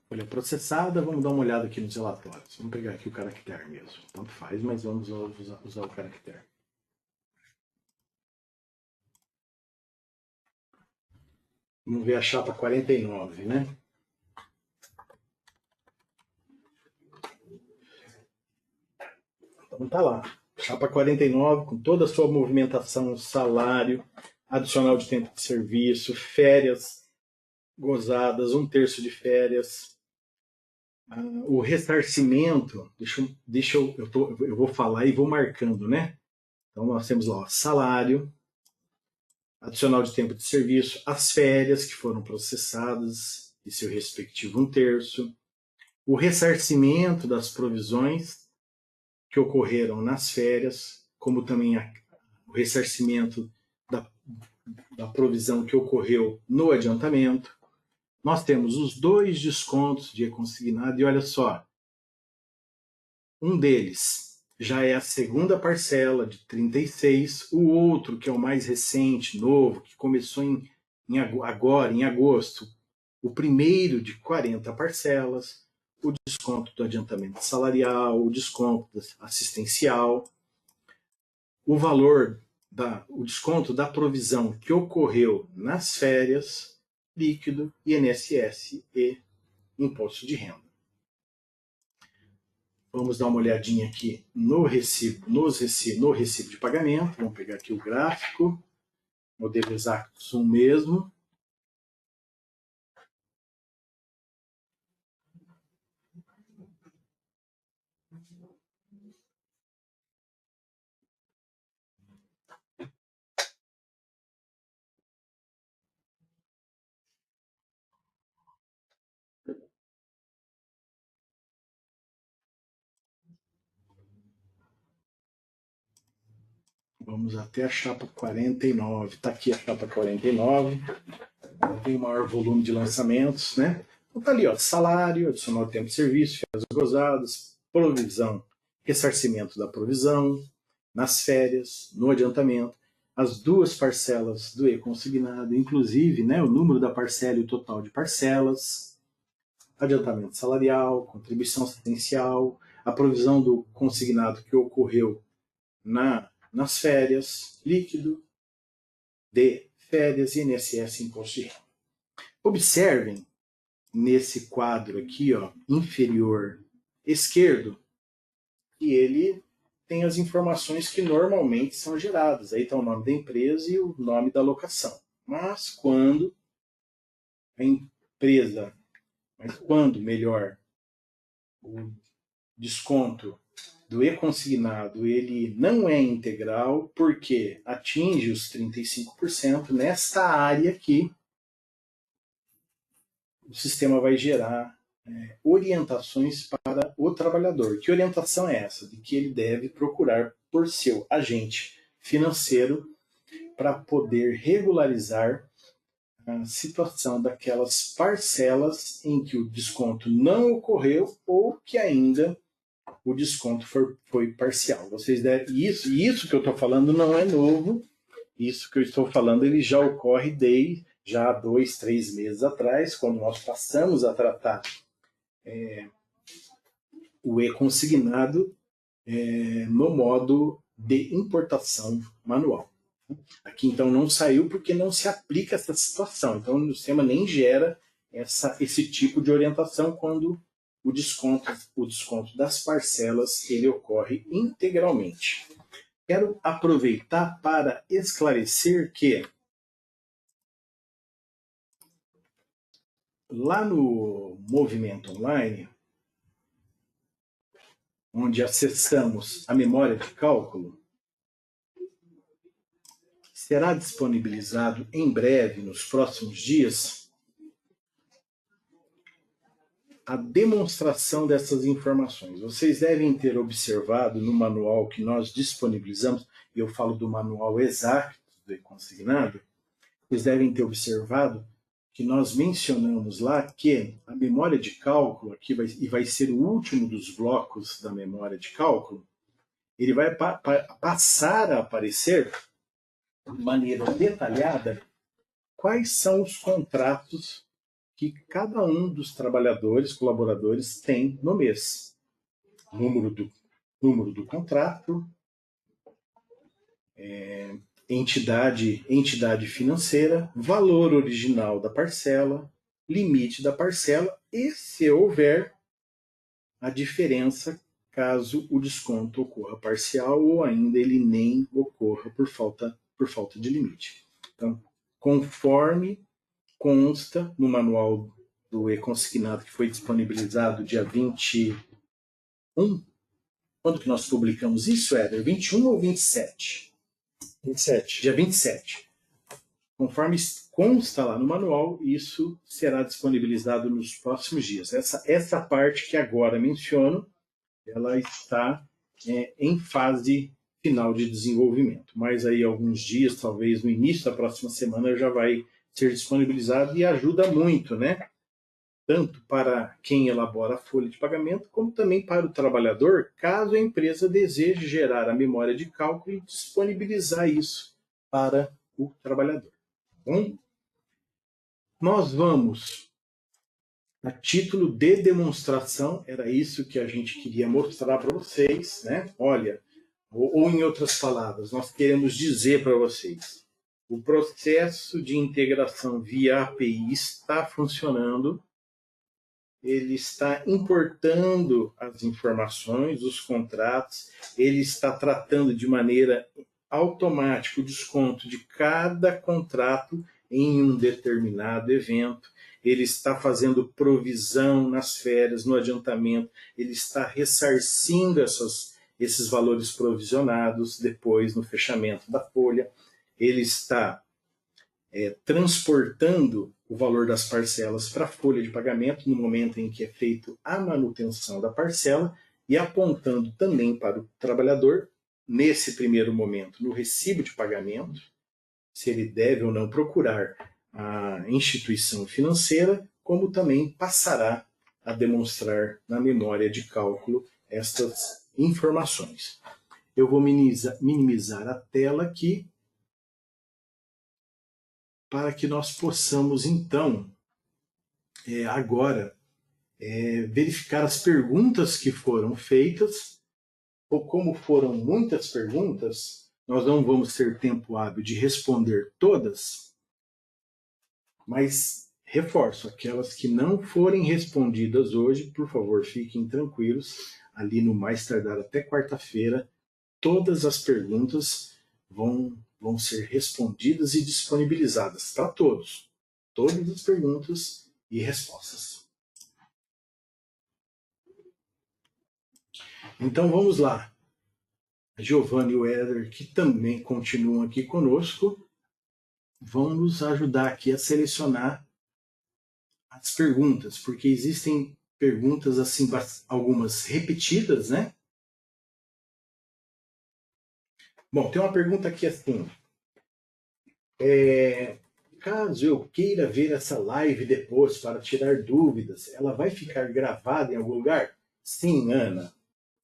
Folha processada, vamos dar uma olhada aqui nos relatórios. Vamos pegar aqui o caractere mesmo. Tanto faz, mas vamos usar o caractere. Vamos ver a chapa 49, né? Então tá lá. Chapa 49, com toda a sua movimentação, salário, adicional de tempo de serviço, férias gozadas, 1/3 de férias, O ressarcimento, eu vou falar e vou marcando, né? Então nós temos lá ó, salário, adicional de tempo de serviço, as férias que foram processadas e seu respectivo 1/3, o ressarcimento das provisões que ocorreram nas férias, como também o ressarcimento da provisão que ocorreu no adiantamento. Nós temos os 2 descontos de consignado e olha só, um deles já é a segunda parcela de 36, o outro, que é o mais recente, novo, que começou agora, em agosto, o primeiro de 40 parcelas, o desconto do adiantamento salarial, o desconto assistencial, o desconto da provisão que ocorreu nas férias, líquido, INSS e imposto de renda. Vamos dar uma olhadinha aqui no recibo de pagamento. Vamos pegar aqui o gráfico, modelo Exactus mesmo. Vamos até a chapa 49. Está aqui a chapa 49. Ela tem o maior volume de lançamentos, né? Então tá ali, ó, salário, adicional de tempo de serviço, férias gozadas, provisão, ressarcimento da provisão, nas férias, no adiantamento, as 2 parcelas do e-consignado, inclusive, né, o número da parcela e o total de parcelas, adiantamento salarial, contribuição assistencial, a provisão do consignado que ocorreu nas férias, líquido de férias, INSS e imposto de renda. Observem nesse quadro aqui, ó, inferior esquerdo, que ele tem as informações que normalmente são geradas. Aí está o nome da empresa e o nome da locação. Mas quando melhor, o desconto do e-consignado ele não é integral porque atinge os 35%, nesta área aqui o sistema vai gerar orientações para o trabalhador. Que orientação é essa? De que ele deve procurar por seu agente financeiro para poder regularizar a situação daquelas parcelas em que o desconto não ocorreu ou que ainda o desconto foi parcial. Isso que eu estou falando não é novo. Isso que eu estou falando ele já ocorre desde já 2, 3 meses atrás, quando nós passamos a tratar o e-consignado no modo de importação manual. Aqui então não saiu porque não se aplica essa situação. Então o sistema nem gera esse tipo de orientação quando o desconto das parcelas ele ocorre integralmente. Quero aproveitar para esclarecer que lá no Movimento Online, onde acessamos a memória de cálculo, será disponibilizado em breve, nos próximos dias, a demonstração dessas informações. Vocês devem ter observado no manual que nós disponibilizamos, e eu falo do manual Exactus do e-consignado, vocês devem ter observado que nós mencionamos lá que a memória de cálculo, aqui vai ser o último dos blocos da memória de cálculo, ele vai passar a aparecer de maneira detalhada quais são os contratos que cada um dos trabalhadores, colaboradores, tem no mês. Número do contrato, entidade financeira, valor original da parcela, limite da parcela e, se houver, a diferença caso o desconto ocorra parcial ou ainda ele nem ocorra por falta de limite. Então, conforme consta no manual do e-consignado que foi disponibilizado dia 21. Quando que nós publicamos isso, Éder? 21 ou 27? 27. Dia 27. Conforme consta lá no manual, isso será disponibilizado nos próximos dias. Essa parte que agora menciono, ela está em fase final de desenvolvimento. Mas aí alguns dias, talvez no início da próxima semana, já vai ser disponibilizado e ajuda muito, né? Tanto para quem elabora a folha de pagamento, como também para o trabalhador, caso a empresa deseje gerar a memória de cálculo e disponibilizar isso para o trabalhador. Bom, nós vamos, a título de demonstração, era isso que a gente queria mostrar para vocês, né? Olha, ou em outras palavras, nós queremos dizer para vocês, o processo de integração via API está funcionando, ele está importando as informações, os contratos, ele está tratando de maneira automática o desconto de cada contrato em um determinado evento, ele está fazendo provisão nas férias, no adiantamento, ele está ressarcindo esses valores provisionados depois no fechamento da folha, ele está transportando o valor das parcelas para a folha de pagamento no momento em que é feito a manutenção da parcela e apontando também para o trabalhador, nesse primeiro momento, no recibo de pagamento, se ele deve ou não procurar a instituição financeira, como também passará a demonstrar na memória de cálculo estas informações. Eu vou minimizar a tela aqui para que nós possamos, então, agora, verificar as perguntas que foram feitas, ou como foram muitas perguntas, nós não vamos ter tempo hábil de responder todas, mas reforço, aquelas que não forem respondidas hoje, por favor, fiquem tranquilos, ali no mais tardar até quarta-feira, todas as perguntas vão ser respondidas e disponibilizadas para todos. Todas as perguntas e respostas. Então vamos lá. A Giovanna e o Éder, que também continuam aqui conosco, vão nos ajudar aqui a selecionar as perguntas, porque existem perguntas assim, algumas repetidas, né? Bom, tem uma pergunta aqui assim. Caso eu queira ver essa live depois para tirar dúvidas, ela vai ficar gravada em algum lugar? Sim, Ana.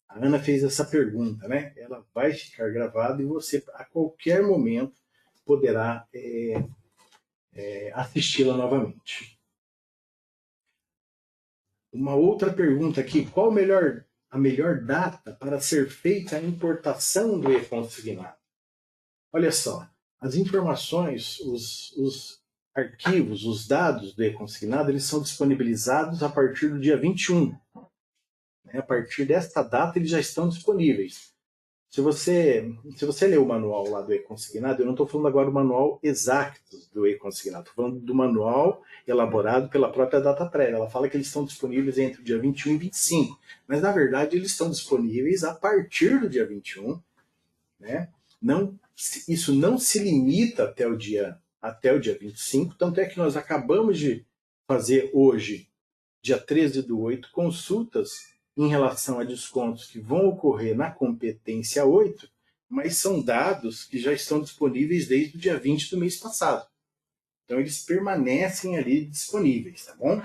A Ana fez essa pergunta, né? Ela vai ficar gravada e você, a qualquer momento, poderá assisti-la novamente. Uma outra pergunta aqui, qual a melhor data para ser feita a importação do e-consignado? Olha só, as informações, os arquivos, os dados do e-consignado, eles são disponibilizados a partir do dia 21. A partir desta data, eles já estão disponíveis. Se você ler o manual lá do e-consignado, eu não estou falando agora do manual exato do e-consignado, estou falando do manual elaborado pela própria Dataprev. Ela fala que eles estão disponíveis entre o dia 21 e 25, mas na verdade eles estão disponíveis a partir do dia 21, né? Isso não se limita até o dia 25, tanto é que nós acabamos de fazer hoje, dia 13/8, consultas em relação a descontos que vão ocorrer na competência 8, mas são dados que já estão disponíveis desde o dia 20 do mês passado. Então, eles permanecem ali disponíveis, tá bom?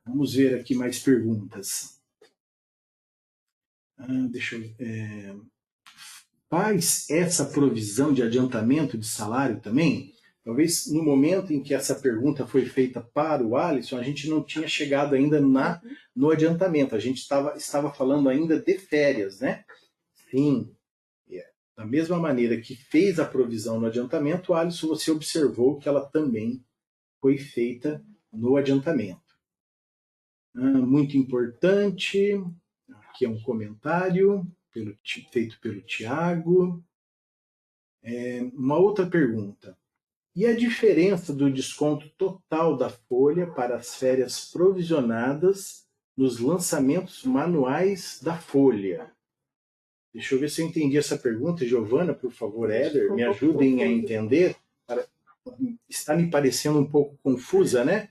Vamos ver aqui mais perguntas. Deixa eu ver. Faz essa provisão de adiantamento de salário também? Talvez no momento em que essa pergunta foi feita para o Alisson, a gente não tinha chegado ainda no adiantamento. A gente estava falando ainda de férias, né? Sim. Da mesma maneira que fez a provisão no adiantamento, Alisson, você observou que ela também foi feita no adiantamento. Muito importante. Aqui é um comentário feito pelo Tiago. Uma outra pergunta. E a diferença do desconto total da folha para as férias provisionadas nos lançamentos manuais da folha? Deixa eu ver se eu entendi essa pergunta. Giovana, por favor, Éder, me ajudem a entender. Está me parecendo um pouco confusa, né?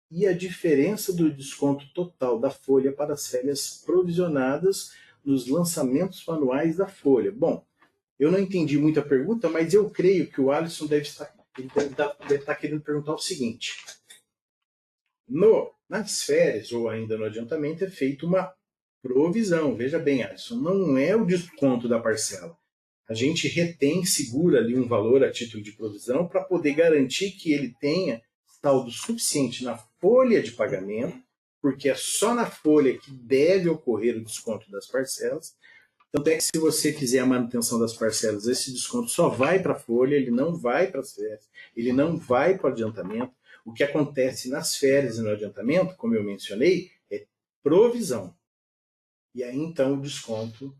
E a diferença do desconto total da folha para as férias provisionadas nos lançamentos manuais da folha. Bom, eu não entendi muito a pergunta, mas eu creio que o Alisson deve estar querendo perguntar o seguinte. Nas férias, ou ainda no adiantamento, é feita uma provisão. Veja bem, Alisson, não é o desconto da parcela. A gente retém, segura ali um valor a título de provisão para poder garantir que ele tenha saldo suficiente na folha de pagamento, porque é só na folha que deve ocorrer o desconto das parcelas. Tanto é que se você fizer a manutenção das parcelas, esse desconto só vai para a folha, ele não vai para as férias, ele não vai para o adiantamento. O que acontece nas férias e no adiantamento, como eu mencionei, é provisão. E aí, então, o desconto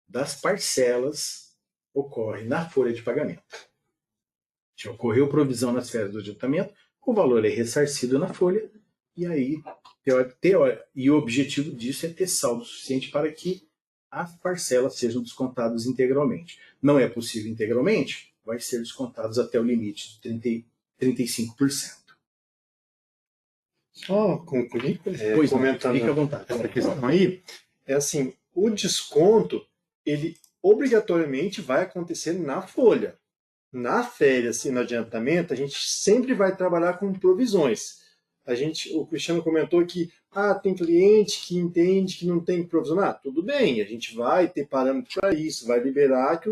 das parcelas ocorre na folha de pagamento. Se ocorreu provisão nas férias do adiantamento, o valor é ressarcido na folha, e aí e o objetivo disso é ter saldo suficiente para que as parcelas sejam descontadas integralmente. Não é possível integralmente, vai ser descontados até o limite de 35%. Só concluir, Pois comentando fica à vontade. essa questão aí, é assim, o desconto, ele obrigatoriamente vai acontecer na folha. Na férias e no adiantamento, a gente sempre vai trabalhar com provisões. O Cristiano comentou que tem cliente que entende que não tem que provisionar. Tudo bem, a gente vai ter parâmetros para isso, vai liberar que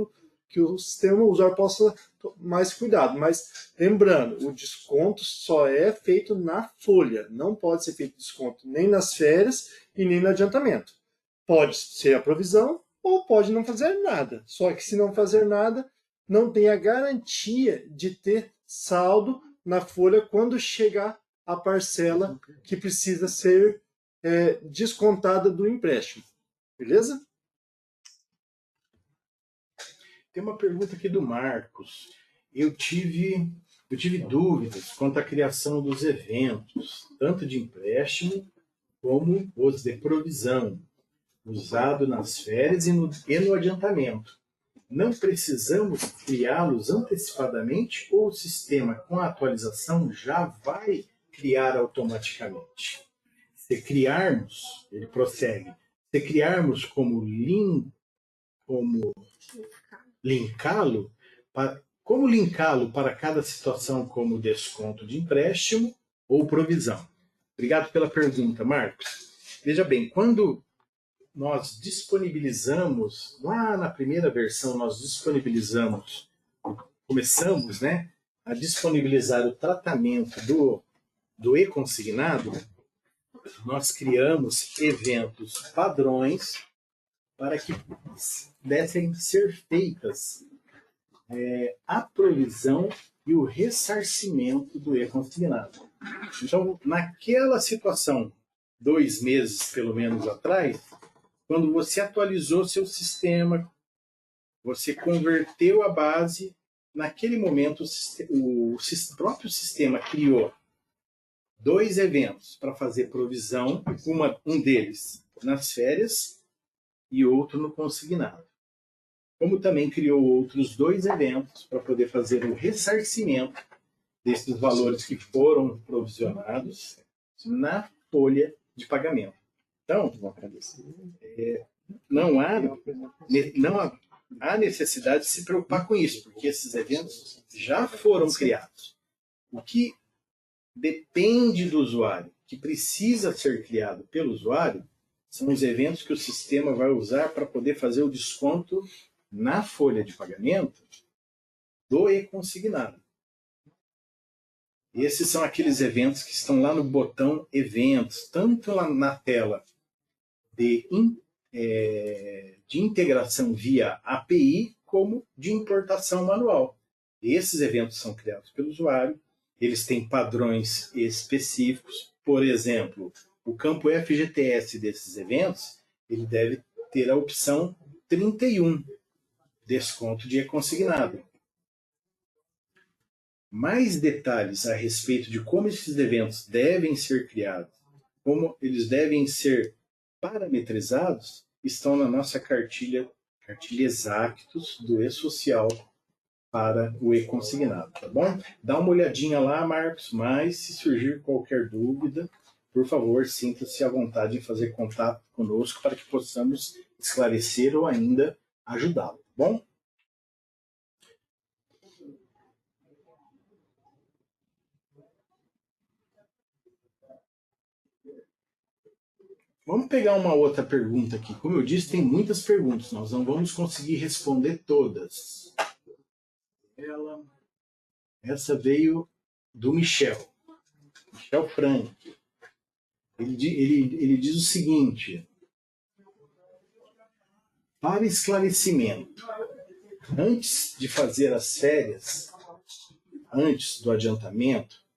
o sistema, o usuário possa tomar mais cuidado. Mas, lembrando, o desconto só é feito na folha. Não pode ser feito desconto nem nas férias e nem no adiantamento. Pode ser a provisão ou pode não fazer nada. Só que se não fazer nada, não tem a garantia de ter saldo na folha quando chegar a parcela que precisa ser descontada do empréstimo. Beleza? Tem uma pergunta aqui do Marcos. Eu tive dúvidas quanto à criação dos eventos, tanto de empréstimo como os de provisão, usado nas férias e no adiantamento. Não precisamos criá-los antecipadamente ou o sistema, com a atualização, já vai criar automaticamente? Se criarmos, ele prossegue, se criarmos como linká-lo, como linká-lo para cada situação como desconto de empréstimo ou provisão? Obrigado pela pergunta, Marcos. Veja bem, quando nós disponibilizamos, lá na primeira versão, começamos, né, a disponibilizar o tratamento do e-consignado, nós criamos eventos padrões para que pudessem ser feitas a provisão e o ressarcimento do e-consignado. Então, naquela situação, 2 meses pelo menos atrás, quando você atualizou seu sistema, você converteu a base, naquele momento o próprio sistema criou 2 eventos para fazer provisão, um deles nas férias e outro no consignado. Como também criou outros 2 eventos para poder fazer o ressarcimento desses valores que foram provisionados na folha de pagamento. Então, não há necessidade de se preocupar com isso, porque esses eventos já foram criados. O que depende do usuário, que precisa ser criado pelo usuário, são os eventos que o sistema vai usar para poder fazer o desconto na folha de pagamento do e-consignado. Esses são aqueles eventos que estão lá no botão Eventos, tanto lá na tela de integração via API, como de importação manual. Esses eventos são criados pelo usuário, eles têm padrões específicos. Por exemplo, o campo FGTS desses eventos, ele deve ter a opção 31, desconto de e-consignado. Mais detalhes a respeito de como esses eventos devem ser criados, como eles devem ser parametrizados, estão na nossa cartilha Exactos do E-Social para o E-Consignado, tá bom? Dá uma olhadinha lá, Marcos, mas se surgir qualquer dúvida, por favor, sinta-se à vontade em fazer contato conosco para que possamos esclarecer ou ainda ajudá-lo, tá bom? Vamos pegar uma outra pergunta aqui. Como eu disse, tem muitas perguntas, nós não vamos conseguir responder todas. Essa veio do Michel Frank. Ele diz o seguinte: para esclarecimento, antes de fazer as férias, antes do adiantamento,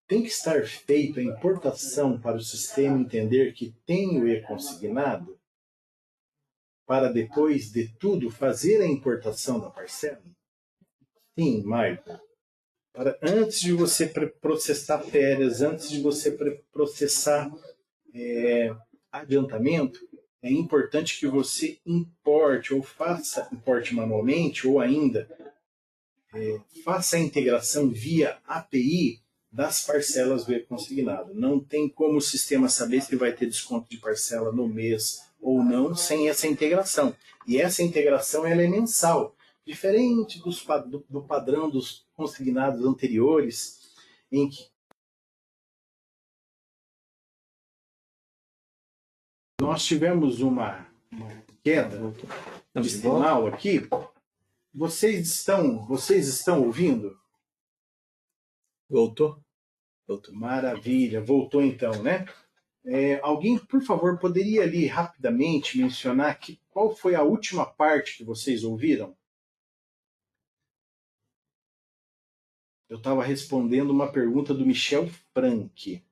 tem que estar feita a importação para o sistema entender que tem o E-consignado, para depois de tudo fazer a importação da parcela? Sim, Maicon. Antes de você processar férias, antes de você processar adiantamento, é importante que você importe ou importe manualmente, ou ainda faça a integração via API das parcelas do E-consignado. Não tem como o sistema saber se vai ter desconto de parcela no mês ou não sem essa integração. E essa integração ela é mensal, diferente do padrão dos consignados anteriores, em que nós tivemos uma queda de sinal aqui. Vocês estão ouvindo? Voltou? Maravilha, voltou então, né? Alguém, por favor, poderia ali rapidamente mencionar qual foi a última parte que vocês ouviram? Eu estava respondendo uma pergunta do Michel Frank,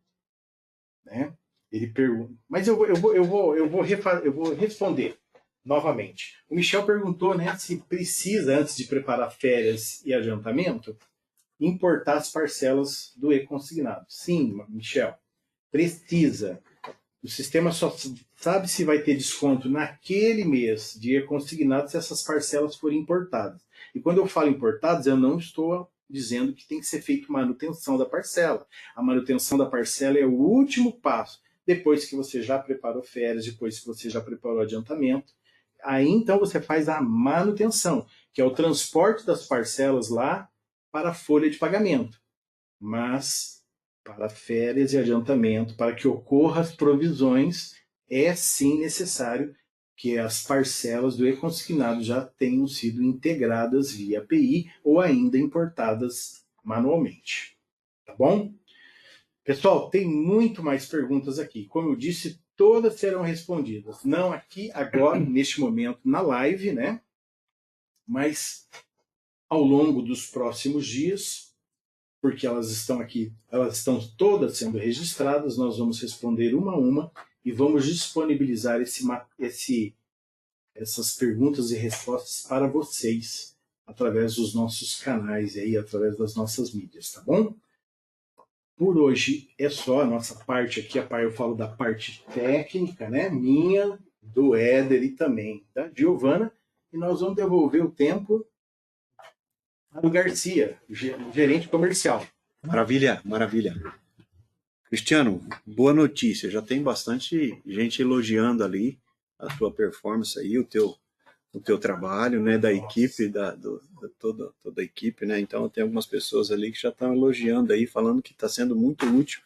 né? Ele pergunta, mas eu vou responder novamente. O Michel perguntou, né, se precisa, antes de preparar férias e adiantamento, importar as parcelas do E-consignado. Sim, Michel, precisa. O sistema só sabe se vai ter desconto naquele mês de E-consignado se essas parcelas forem importadas. E quando eu falo importadas, eu não estou dizendo que tem que ser feita manutenção da parcela. A manutenção da parcela é o último passo. Depois que você já preparou férias, depois que você já preparou adiantamento, aí então você faz a manutenção, que é o transporte das parcelas lá para a folha de pagamento. Mas para férias e adiantamento, para que ocorram as provisões, é sim necessário que as parcelas do E-consignado já tenham sido integradas via API ou ainda importadas manualmente. Tá bom? Pessoal, tem muito mais perguntas aqui. Como eu disse, todas serão respondidas. Não aqui, agora, neste momento, na live, né? Mas ao longo dos próximos dias, porque elas estão aqui, elas estão todas sendo registradas, nós vamos responder uma a uma e vamos disponibilizar essas perguntas e respostas para vocês através dos nossos canais aí, através das nossas mídias, tá bom? Por hoje é só a nossa parte aqui, eu falo da parte técnica, né? Minha, do Éder e também da Giovana, e nós vamos devolver o tempo para o Garcia, gerente comercial. Maravilha, maravilha. Cristiano, boa notícia. Já tem bastante gente elogiando ali a tua performance aí, o teu trabalho, né, da equipe, toda a equipe, né? Então tem algumas pessoas ali que já estão elogiando aí, falando que está sendo muito útil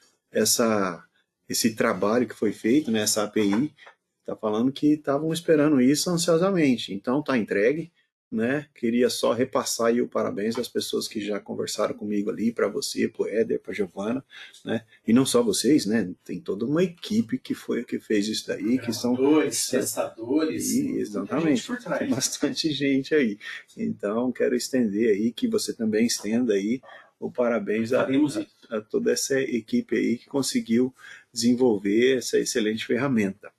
esse trabalho que foi feito, né, essa API. Está falando que estavam esperando isso ansiosamente. Então está entregue, né? Queria só repassar aí o parabéns das pessoas que já conversaram comigo ali, para você, para o Éder, para a Giovana, né? E não só vocês, né? Tem toda uma equipe que fez isso daí, que são testadores, exatamente, tem bastante gente aí. Então quero estender aí, que você também estenda aí o parabéns a toda essa equipe aí que conseguiu desenvolver essa excelente ferramenta.